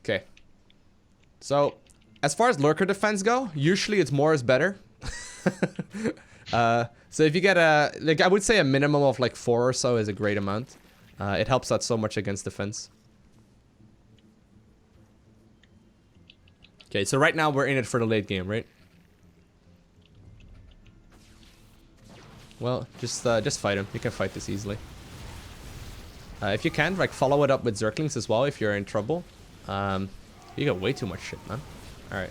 Okay. So, as far as Lurker defense go, usually it's more is better. So if you get a, like, I would say a minimum of like 4 or so is a great amount. It helps out so much against defense. Okay, so right now we're in it for the late game, right? Well, just fight him. You can fight this easily. If you can, like, follow it up with Zerglings as well if you're in trouble. You got way too much shit, man. Alright.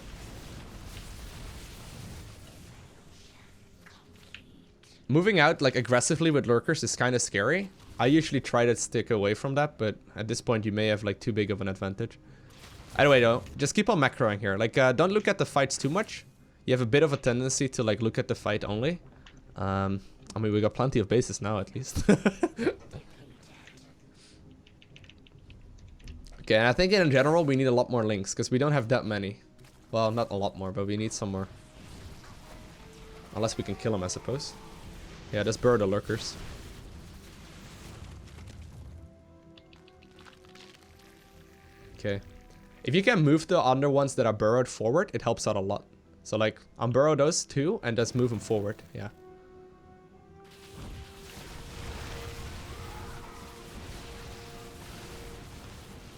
Moving out, like, aggressively with Lurkers is kind of scary. I usually try to stick away from that, but at this point you may have, like, too big of an advantage. Anyway, though, just keep on macroing here. Like, don't look at the fights too much. You have a bit of a tendency to, like, look at the fight only. I mean, we got plenty of bases now, at least. Okay, and I think in general we need a lot more links, because we don't have that many. Well, not a lot more, but we need some more. Unless we can kill them, I suppose. Yeah, just burrow the Lurkers. Okay. If you can move the under ones that are burrowed forward, it helps out a lot. So, like, unburrow those two and just move them forward. Yeah.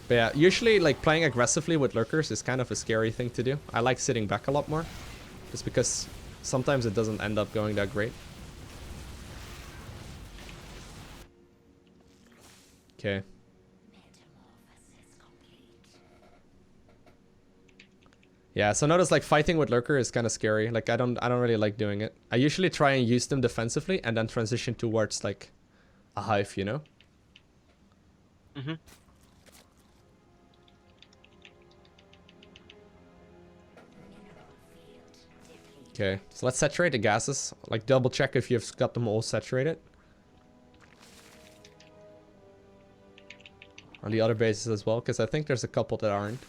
But yeah, usually, like, playing aggressively with Lurkers is kind of a scary thing to do. I like sitting back a lot more. Just because sometimes it doesn't end up going that great. Okay. Yeah, so notice, like, fighting with Lurker is kind of scary. Like, I don't really like doing it. I usually try and use them defensively and then transition towards, like, a hive, you know? Mm-hmm. Okay, so let's saturate the gases. Like, double check if you've got them all saturated. On the other bases as well, because I think there's a couple that aren't.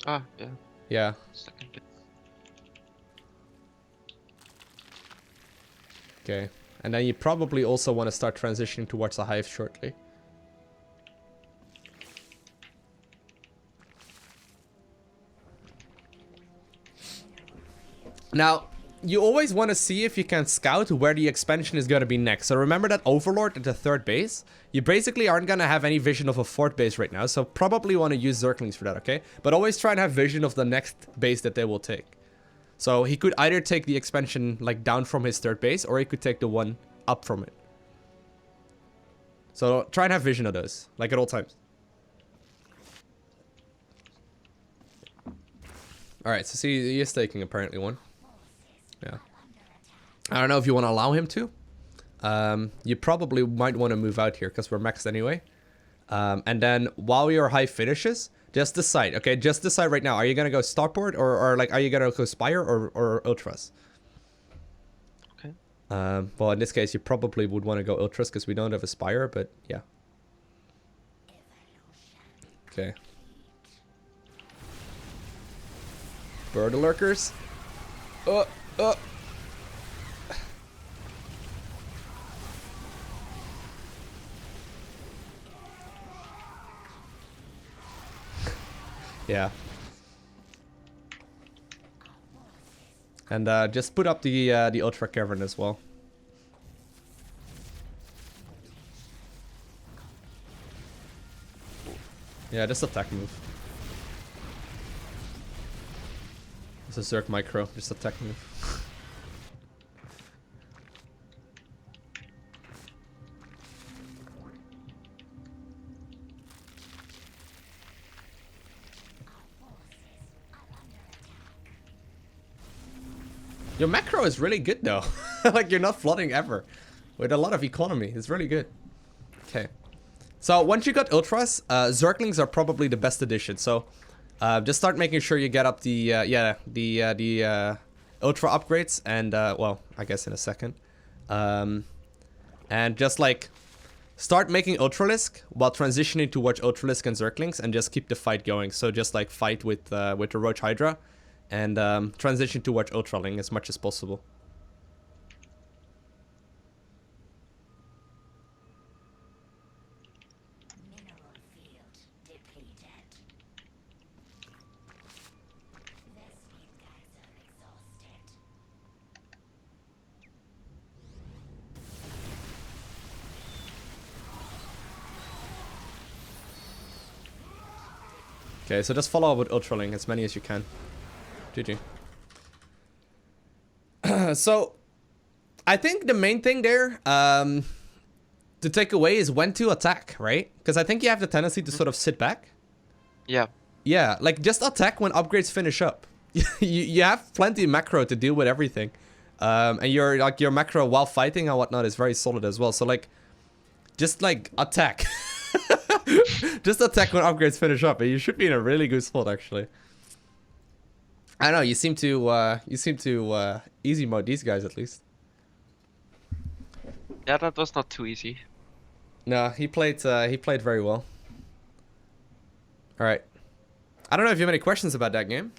Ah, yeah. Yeah. Second bit. Okay, and then you probably also want to start transitioning towards a hive shortly. Now, you always want to see if you can scout where the expansion is going to be next. So remember that Overlord at the third base? You basically aren't going to have any vision of a fourth base right now. So probably want to use Zerglings for that, okay? But always try and have vision of the next base that they will take. So he could either take the expansion, like, down from his third base, or he could take the one up from it. So try and have vision of those, like, at all times. Alright, so see, he is taking apparently one. Yeah. I don't know if you want to allow him to. You probably might want to move out here because we're maxed anyway. And then while your hive finishes, just decide. Okay, just decide right now. Are you going to go starport or like, are you going to go spire or ultras? Okay. Well, in this case, you probably would want to go ultras because we don't have a spire, but yeah. Okay. Burrow the Lurkers. Yeah. And just put up the Ultra Cavern as well. Yeah, just attack move. It's a Zerg micro, just attack move. Your macro is really good though. Like, you're not flooding ever. With a lot of economy. It's really good. Okay. So once you got ultras, Zerglings are probably the best addition. So just start making sure you get up the ultra upgrades, and well, I guess in a second. And just like start making Ultralisk while transitioning towards Ultralisk and Zerglings, and just keep the fight going. So just like fight with the Roach Hydra, and transition towards Ultraling as much as possible. Okay, so just follow up with Ultraling as many as you can. GG. So, I think the main thing there to take away is when to attack, right? Because I think you have the tendency to sort of sit back. Yeah. Yeah, like just attack when upgrades finish up. you have plenty of macro to deal with everything. And your macro while fighting and whatnot is very solid as well. So like, just like attack. Just attack when upgrades finish up, and you should be in a really good spot actually. I don't know, you seem to easy mode these guys at least. Yeah, that was not too easy. No, he played very well. All right. I don't know if you have any questions about that game.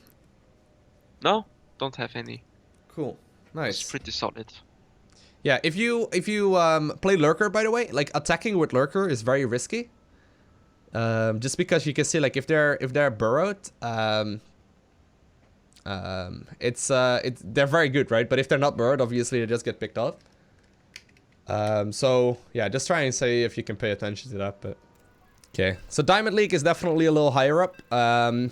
No, don't have any. Cool. Nice. It's pretty solid. Yeah, if you play Lurker, by the way, like attacking with Lurker is very risky. Just because you can see like if they're burrowed, they're very good, right? But if they're not burrowed, obviously they just get picked up. So yeah, just try and say if you can pay attention to that. But okay, so Diamond League is definitely a little higher up. But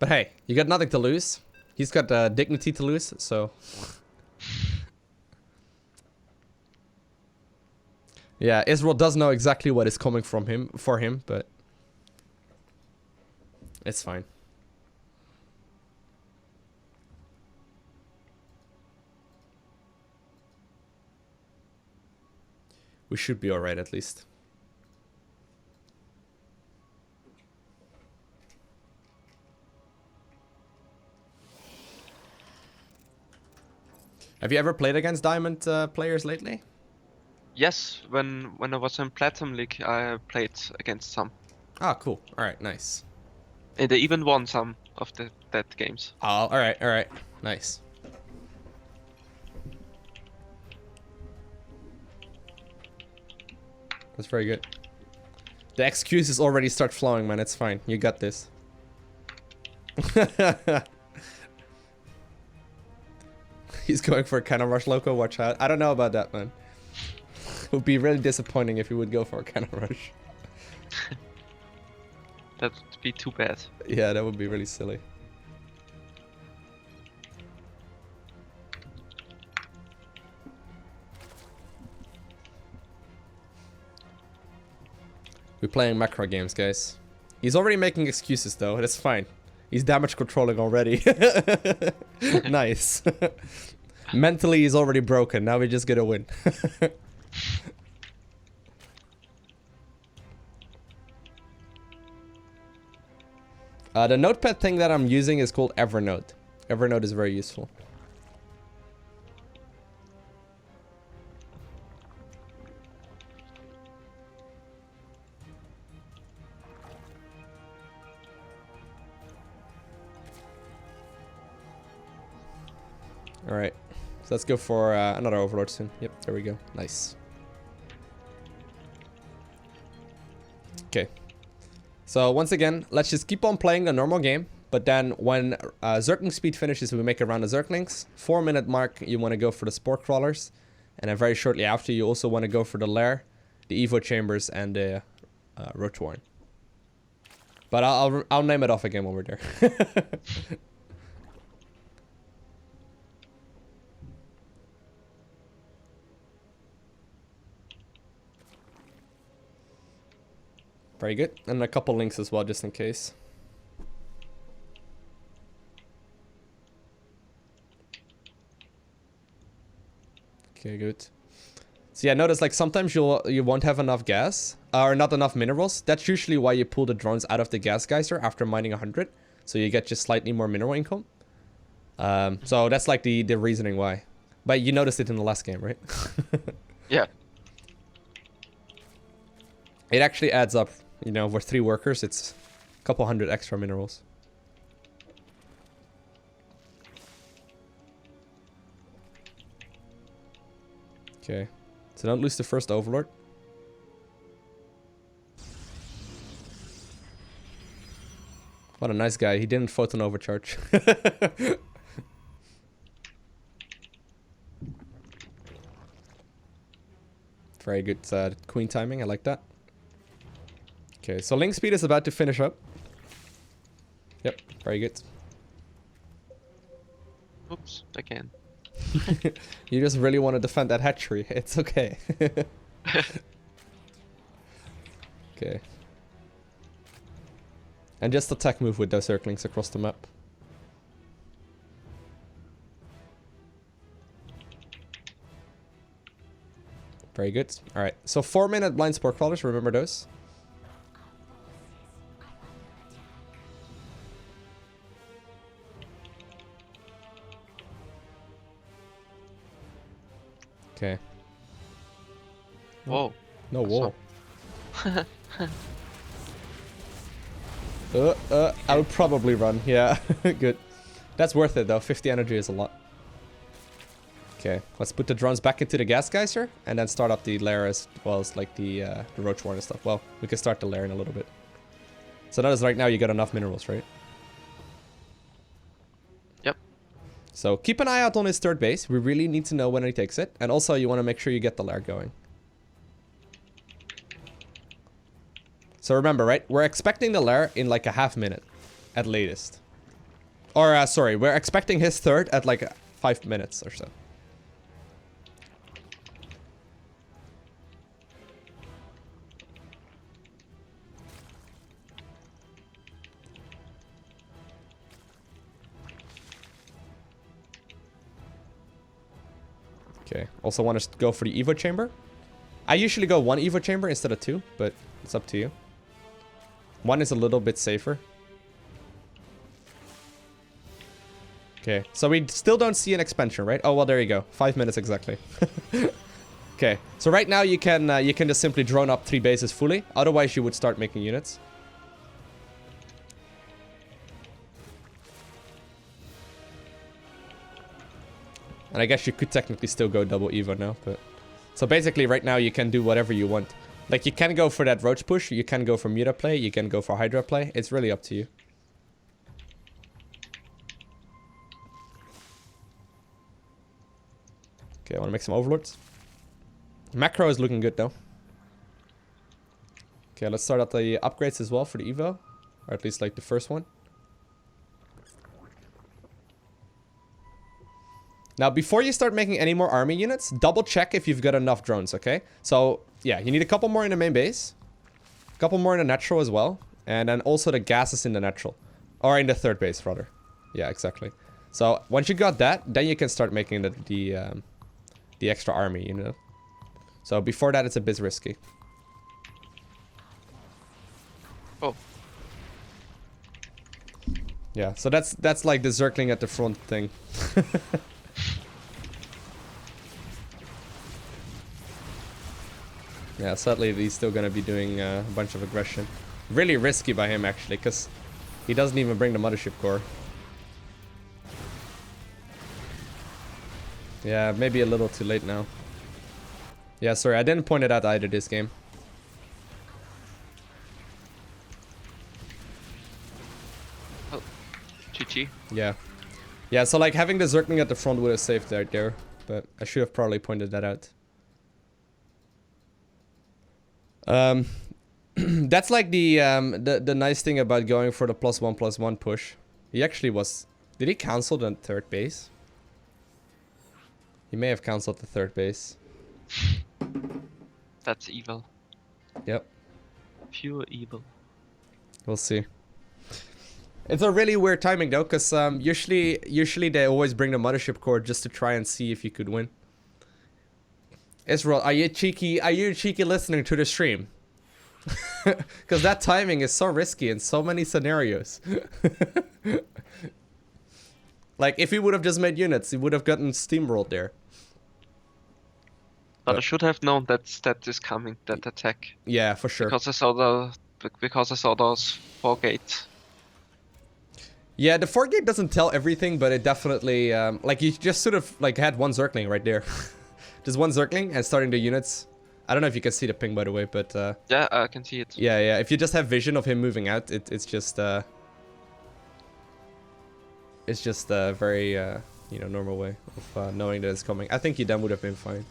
hey, you got nothing to lose. He's got dignity to lose, so. Yeah, Israel does know exactly what is coming for him, but it's fine. We should be alright at least. Have you ever played against Diamond players lately? Yes, when I was in Platinum League, I played against some. Ah, cool. All right, nice. And they even won some of that games. Oh, all right, nice. That's very good. The excuses already start flowing, man. It's fine. You got this. He's going for a cannon rush, Lowko. Watch out. I don't know about that, man. It would be really disappointing if he would go for a cannon rush. That would be too bad. Yeah, that would be really silly. We're playing macro games, guys. He's already making excuses, though. That's fine. He's damage controlling already. Nice. Mentally, he's already broken. Now we just get a win. The notepad thing that I'm using is called Evernote. Evernote is very useful. Alright, so let's go for another Overlord soon. Yep, there we go. Nice. Okay. So once again, let's just keep on playing the normal game. But then when Zergling speed finishes, we make a round of Zerglings. 4-minute mark, you want to go for the Spore Crawlers. And then very shortly after, you also want to go for the Lair, the Evo Chambers, and the Roach Warren. But I'll name it off again when we're there. Very good. And a couple links as well, just in case. Okay, good. So yeah, notice like sometimes you won't have enough gas or not enough minerals. That's usually why you pull the drones out of the gas geyser after mining 100. So you get just slightly more mineral income. So that's like the reasoning why. But you noticed it in the last game, right? Yeah. It actually adds up. You know, with 3 workers, it's a couple hundred extra minerals. Okay. So don't lose the first Overlord. What a nice guy. He didn't photon overcharge. Very good queen timing. I like that. Okay, so link speed is about to finish up. Yep, very good. Oops, again. You just really want to defend that hatchery. It's okay. Okay. And just attack move with those circlings across the map. Very good. Alright, so 4-minute blind spore crawlers, remember those? Okay. Whoa. No wall. I would probably run. Yeah, good. That's worth it though. 50 energy is a lot. Okay, let's put the drones back into the gas geyser and then start up the lair as well as like the roach warren and stuff. Well, we can start the lair in a little bit. So that is right now you got enough minerals, right? Yep. So keep an eye out on his third base. We really need to know when he takes it. And also you want to make sure you get the lair going. So remember, right? We're expecting the lair in like a half minute at latest. Or, sorry, we're expecting his third at like 5 minutes or so. Okay, also want to go for the Evo chamber. I usually go 1 Evo chamber instead of 2, but it's up to you. 1 is a little bit safer. Okay, so we still don't see an expansion, right? Oh, well, there you go. 5 minutes exactly. Okay, so right now you can just simply drone up 3 bases fully. Otherwise, you would start making units. And I guess you could technically still go double Evo now, but... So basically, right now, you can do whatever you want. Like, you can go for that roach push, you can go for muta play, you can go for hydra play. It's really up to you. Okay, I want to make some overlords. Macro is looking good, though. Okay, let's start out the upgrades as well for the Evo. Or at least, like, the first one. Now, before you start making any more army units, double check if you've got enough drones, okay? So, yeah, you need a couple more in the main base. A couple more in the natural as well. And then also the gases in the natural. Or in the third base, rather. Yeah, exactly. So, once you got that, then you can start making the extra army, you know? So, before that, it's a bit risky. Oh. Yeah, so that's like the Zergling at the front thing. Yeah, sadly he's still gonna be doing a bunch of aggression. Really risky by him actually, because he doesn't even bring the mothership core. Yeah, maybe a little too late now. Yeah, sorry, I didn't point it out either this game. Oh, GG. Yeah. Yeah, so like having the Zergling at the front would have saved right there, but I should have probably pointed that out. That's like the nice thing about going for the +1/+1 push. He actually was... Did he cancel the third base? He may have cancelled the third base. That's evil. Yep. Pure evil. We'll see. It's a really weird timing though, because usually they always bring the mothership core just to try and see if you could win. Israel, are you cheeky listening to the stream? Because that timing is so risky in so many scenarios. Like, if he would have just made units, he would have gotten steamrolled there. But I should have known that is coming, that attack. Yeah, for sure. Because I saw those 4 gates. Yeah, the 4 gate doesn't tell everything, but it definitely like you just sort of like had 1 Zergling right there. Just 1 Zergling and starting the units. I don't know if you can see the ping, by the way, but... yeah, I can see it. Yeah, yeah. If you just have vision of him moving out, it's just... it's just a very, you know, normal way of knowing that it's coming. I think you then would have been fine.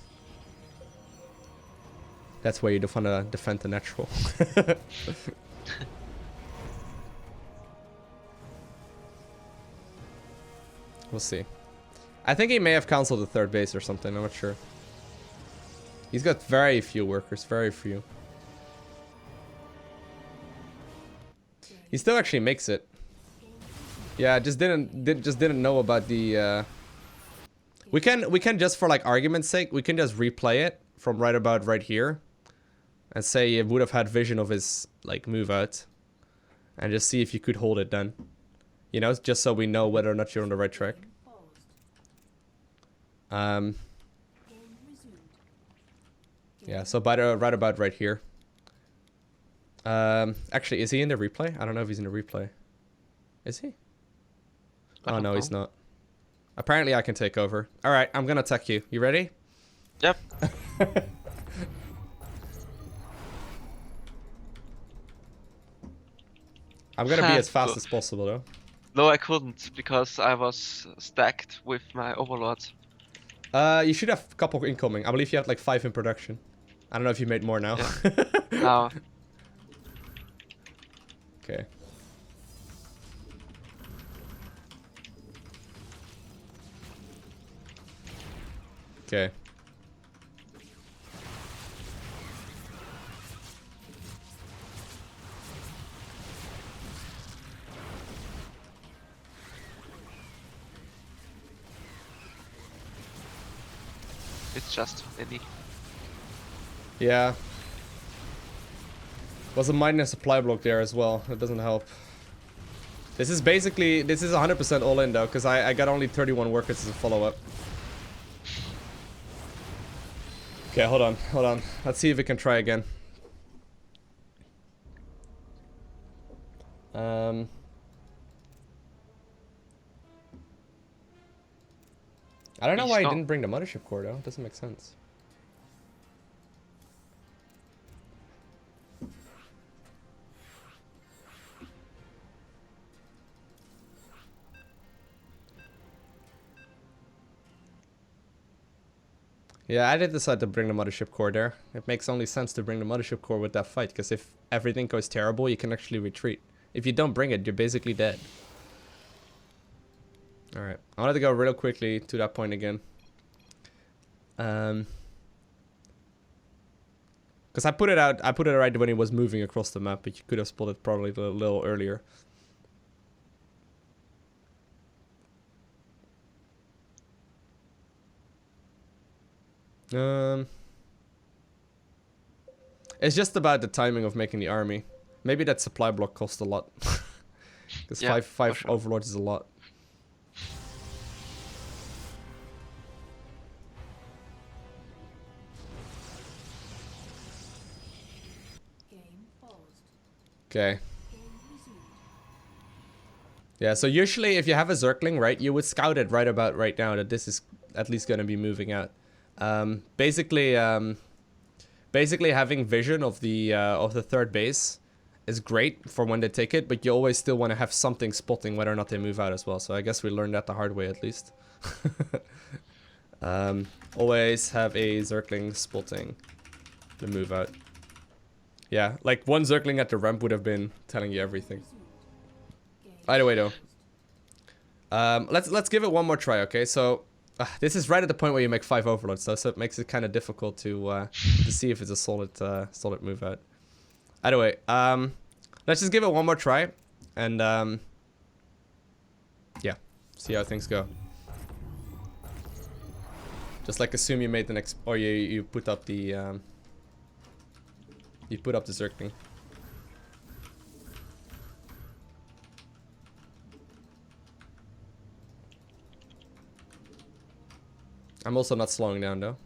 That's where you want to defend the natural. We'll see. I think he may have cancelled the third base or something. I'm not sure. He's got very few workers. Very few. He still actually makes it. Yeah, just didn't know about the. We can just, for like argument's sake, we can just replay it from right about right here, and say it would have had vision of his like move out, and just see if you could hold it then. You know, just so we know whether or not you're on the right track. Yeah, so by the right about right here. Actually, is he in the replay? I don't know if he's in the replay. Is he? Oh no, he's not. Apparently I can take over. Alright, I'm gonna attack you. You ready? Yep. I'm gonna be as fast as possible though. No, I couldn't, because I was stacked with my overlords. You should have a couple incoming. I believe you have like 5 in production. I don't know if you made more now. Yeah. No. Okay. Okay. It's just any. Yeah. Was a minor supply block there as well. That doesn't help. This is basically, this is 100% all in though, because I got only 31 workers as a follow-up. Okay, hold on. Let's see if we can try again. I don't know why he didn't bring the mothership core though. It doesn't make sense. Yeah, I did decide to bring the mothership core there. It makes only sense to bring the mothership core with that fight, because if everything goes terrible, you can actually retreat. If you don't bring it, you're basically dead. Alright, I wanted to go real quickly to that point again. Because I put it right when he was moving across the map, but you could have spotted probably a little earlier. It's just about the timing of making the army. Maybe that supply block cost a lot. Because yeah, five sure. overlords is a lot. Okay. Yeah, so usually if you have a Zergling, right, you would scout it right about right now that this is at least going to be moving out. Basically having vision of the third base is great for when they take it, but you always still want to have something spotting whether or not they move out as well. So I guess we learned that the hard way at least. Always have a Zergling spotting the move out. Yeah, like one Zergling at the ramp would have been telling you everything. Either way though. Let's give it one more try, okay? So this is right at the point where you make 5 overlords though, so it makes it kind of difficult to see if it's a solid move out. Either way, let's just give it one more try, and yeah, see how things go. Just like assume you made the next, or you put up the Zergling. I'm also not slowing down though.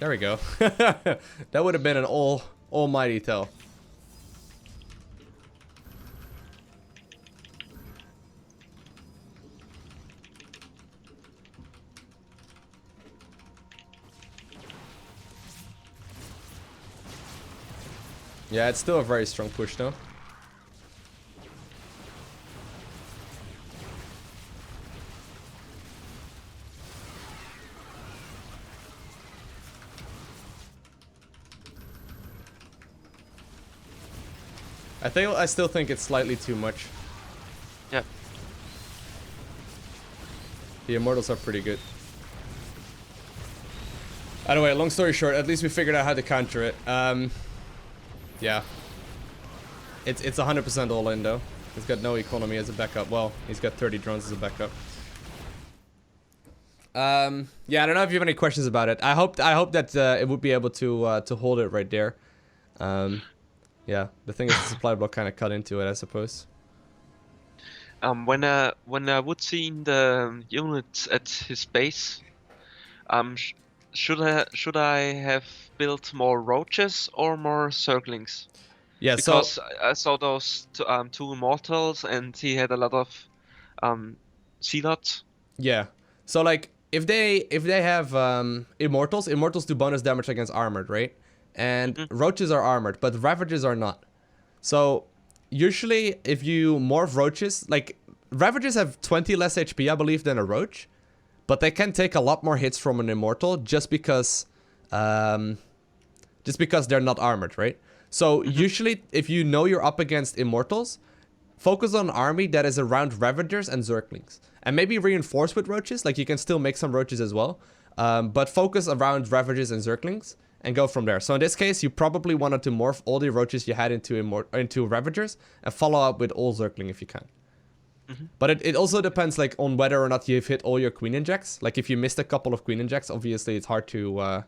There we go. That would have been an almighty tell. Yeah, it's still a very strong push though. I still think it's slightly too much. Yeah. The Immortals are pretty good. Anyway, long story short, at least we figured out how to counter it. Yeah. It's 100% all in though. He's got no economy as a backup. Well, he's got 30 drones as a backup. Yeah, I don't know if you have any questions about it. I hope that it would be able to hold it right there. Yeah, the thing is the supply block kind of cut into it, I suppose. When I would see the units at his base, should I have built more roaches or more Zerglings? Yeah, because so I saw those two immortals, and he had a lot of zealots. yeah, so like if they have immortals do bonus damage against armored, right? And roaches are armored, but ravages are not. So usually if you morph roaches, like ravages have 20 less HP, I believe, than a roach, but they can take a lot more hits from an immortal just because they're not armored, right? So usually if you know you're up against immortals, focus on an army that is around ravagers and zerglings, and maybe reinforce with roaches. Like you can still make some roaches as well, but focus around ravagers and zerglings and go from there. So in this case, you probably wanted to morph all the roaches you had into ravagers and follow up with all zergling if you can. But it also depends like on whether or not you've hit all your queen injects. Like if you missed a couple of queen injects, obviously it's hard to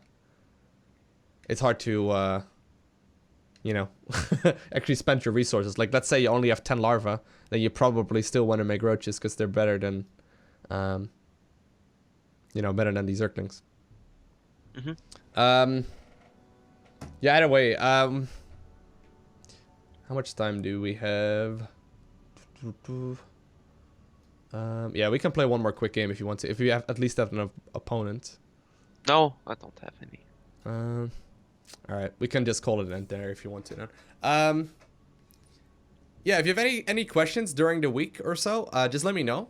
you know, actually spend your resources. Like let's say you only have 10 larvae, then you probably still want to make roaches because they're better than you know, better than these zerglings. Yeah, either way, how much time do we have? Yeah, we can play one more quick game if you want to. If you have at least have an opponent. No, I don't have any. All right, we can just call it an end there if you want to. Then. Yeah, if you have any questions during the week or so, just let me know.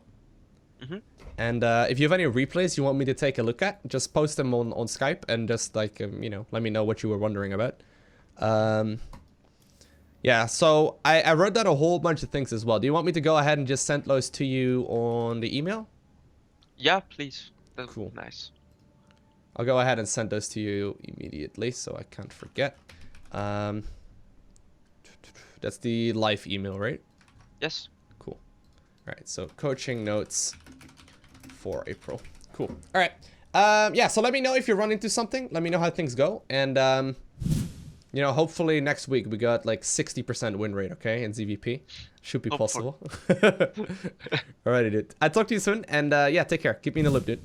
And if you have any replays you want me to take a look at, just post them on Skype and just like you know, let me know what you were wondering about. Yeah, so I wrote down a whole bunch of things as well. Do you want me to go ahead and just send those to you on the email? Yeah, please. That's cool. Nice. I'll go ahead and send those to you immediately so I can't forget. That's the live email, right? Yes. Cool. All right, so coaching notes for April. Cool. All right. Yeah, so let me know if you run into something. Let me know how things go. And, you know, hopefully next week we got like 60% win rate, okay, in ZVP. Should be possible. Alrighty, dude. I'll talk to you soon. And, yeah, take care. Keep me in the loop, dude.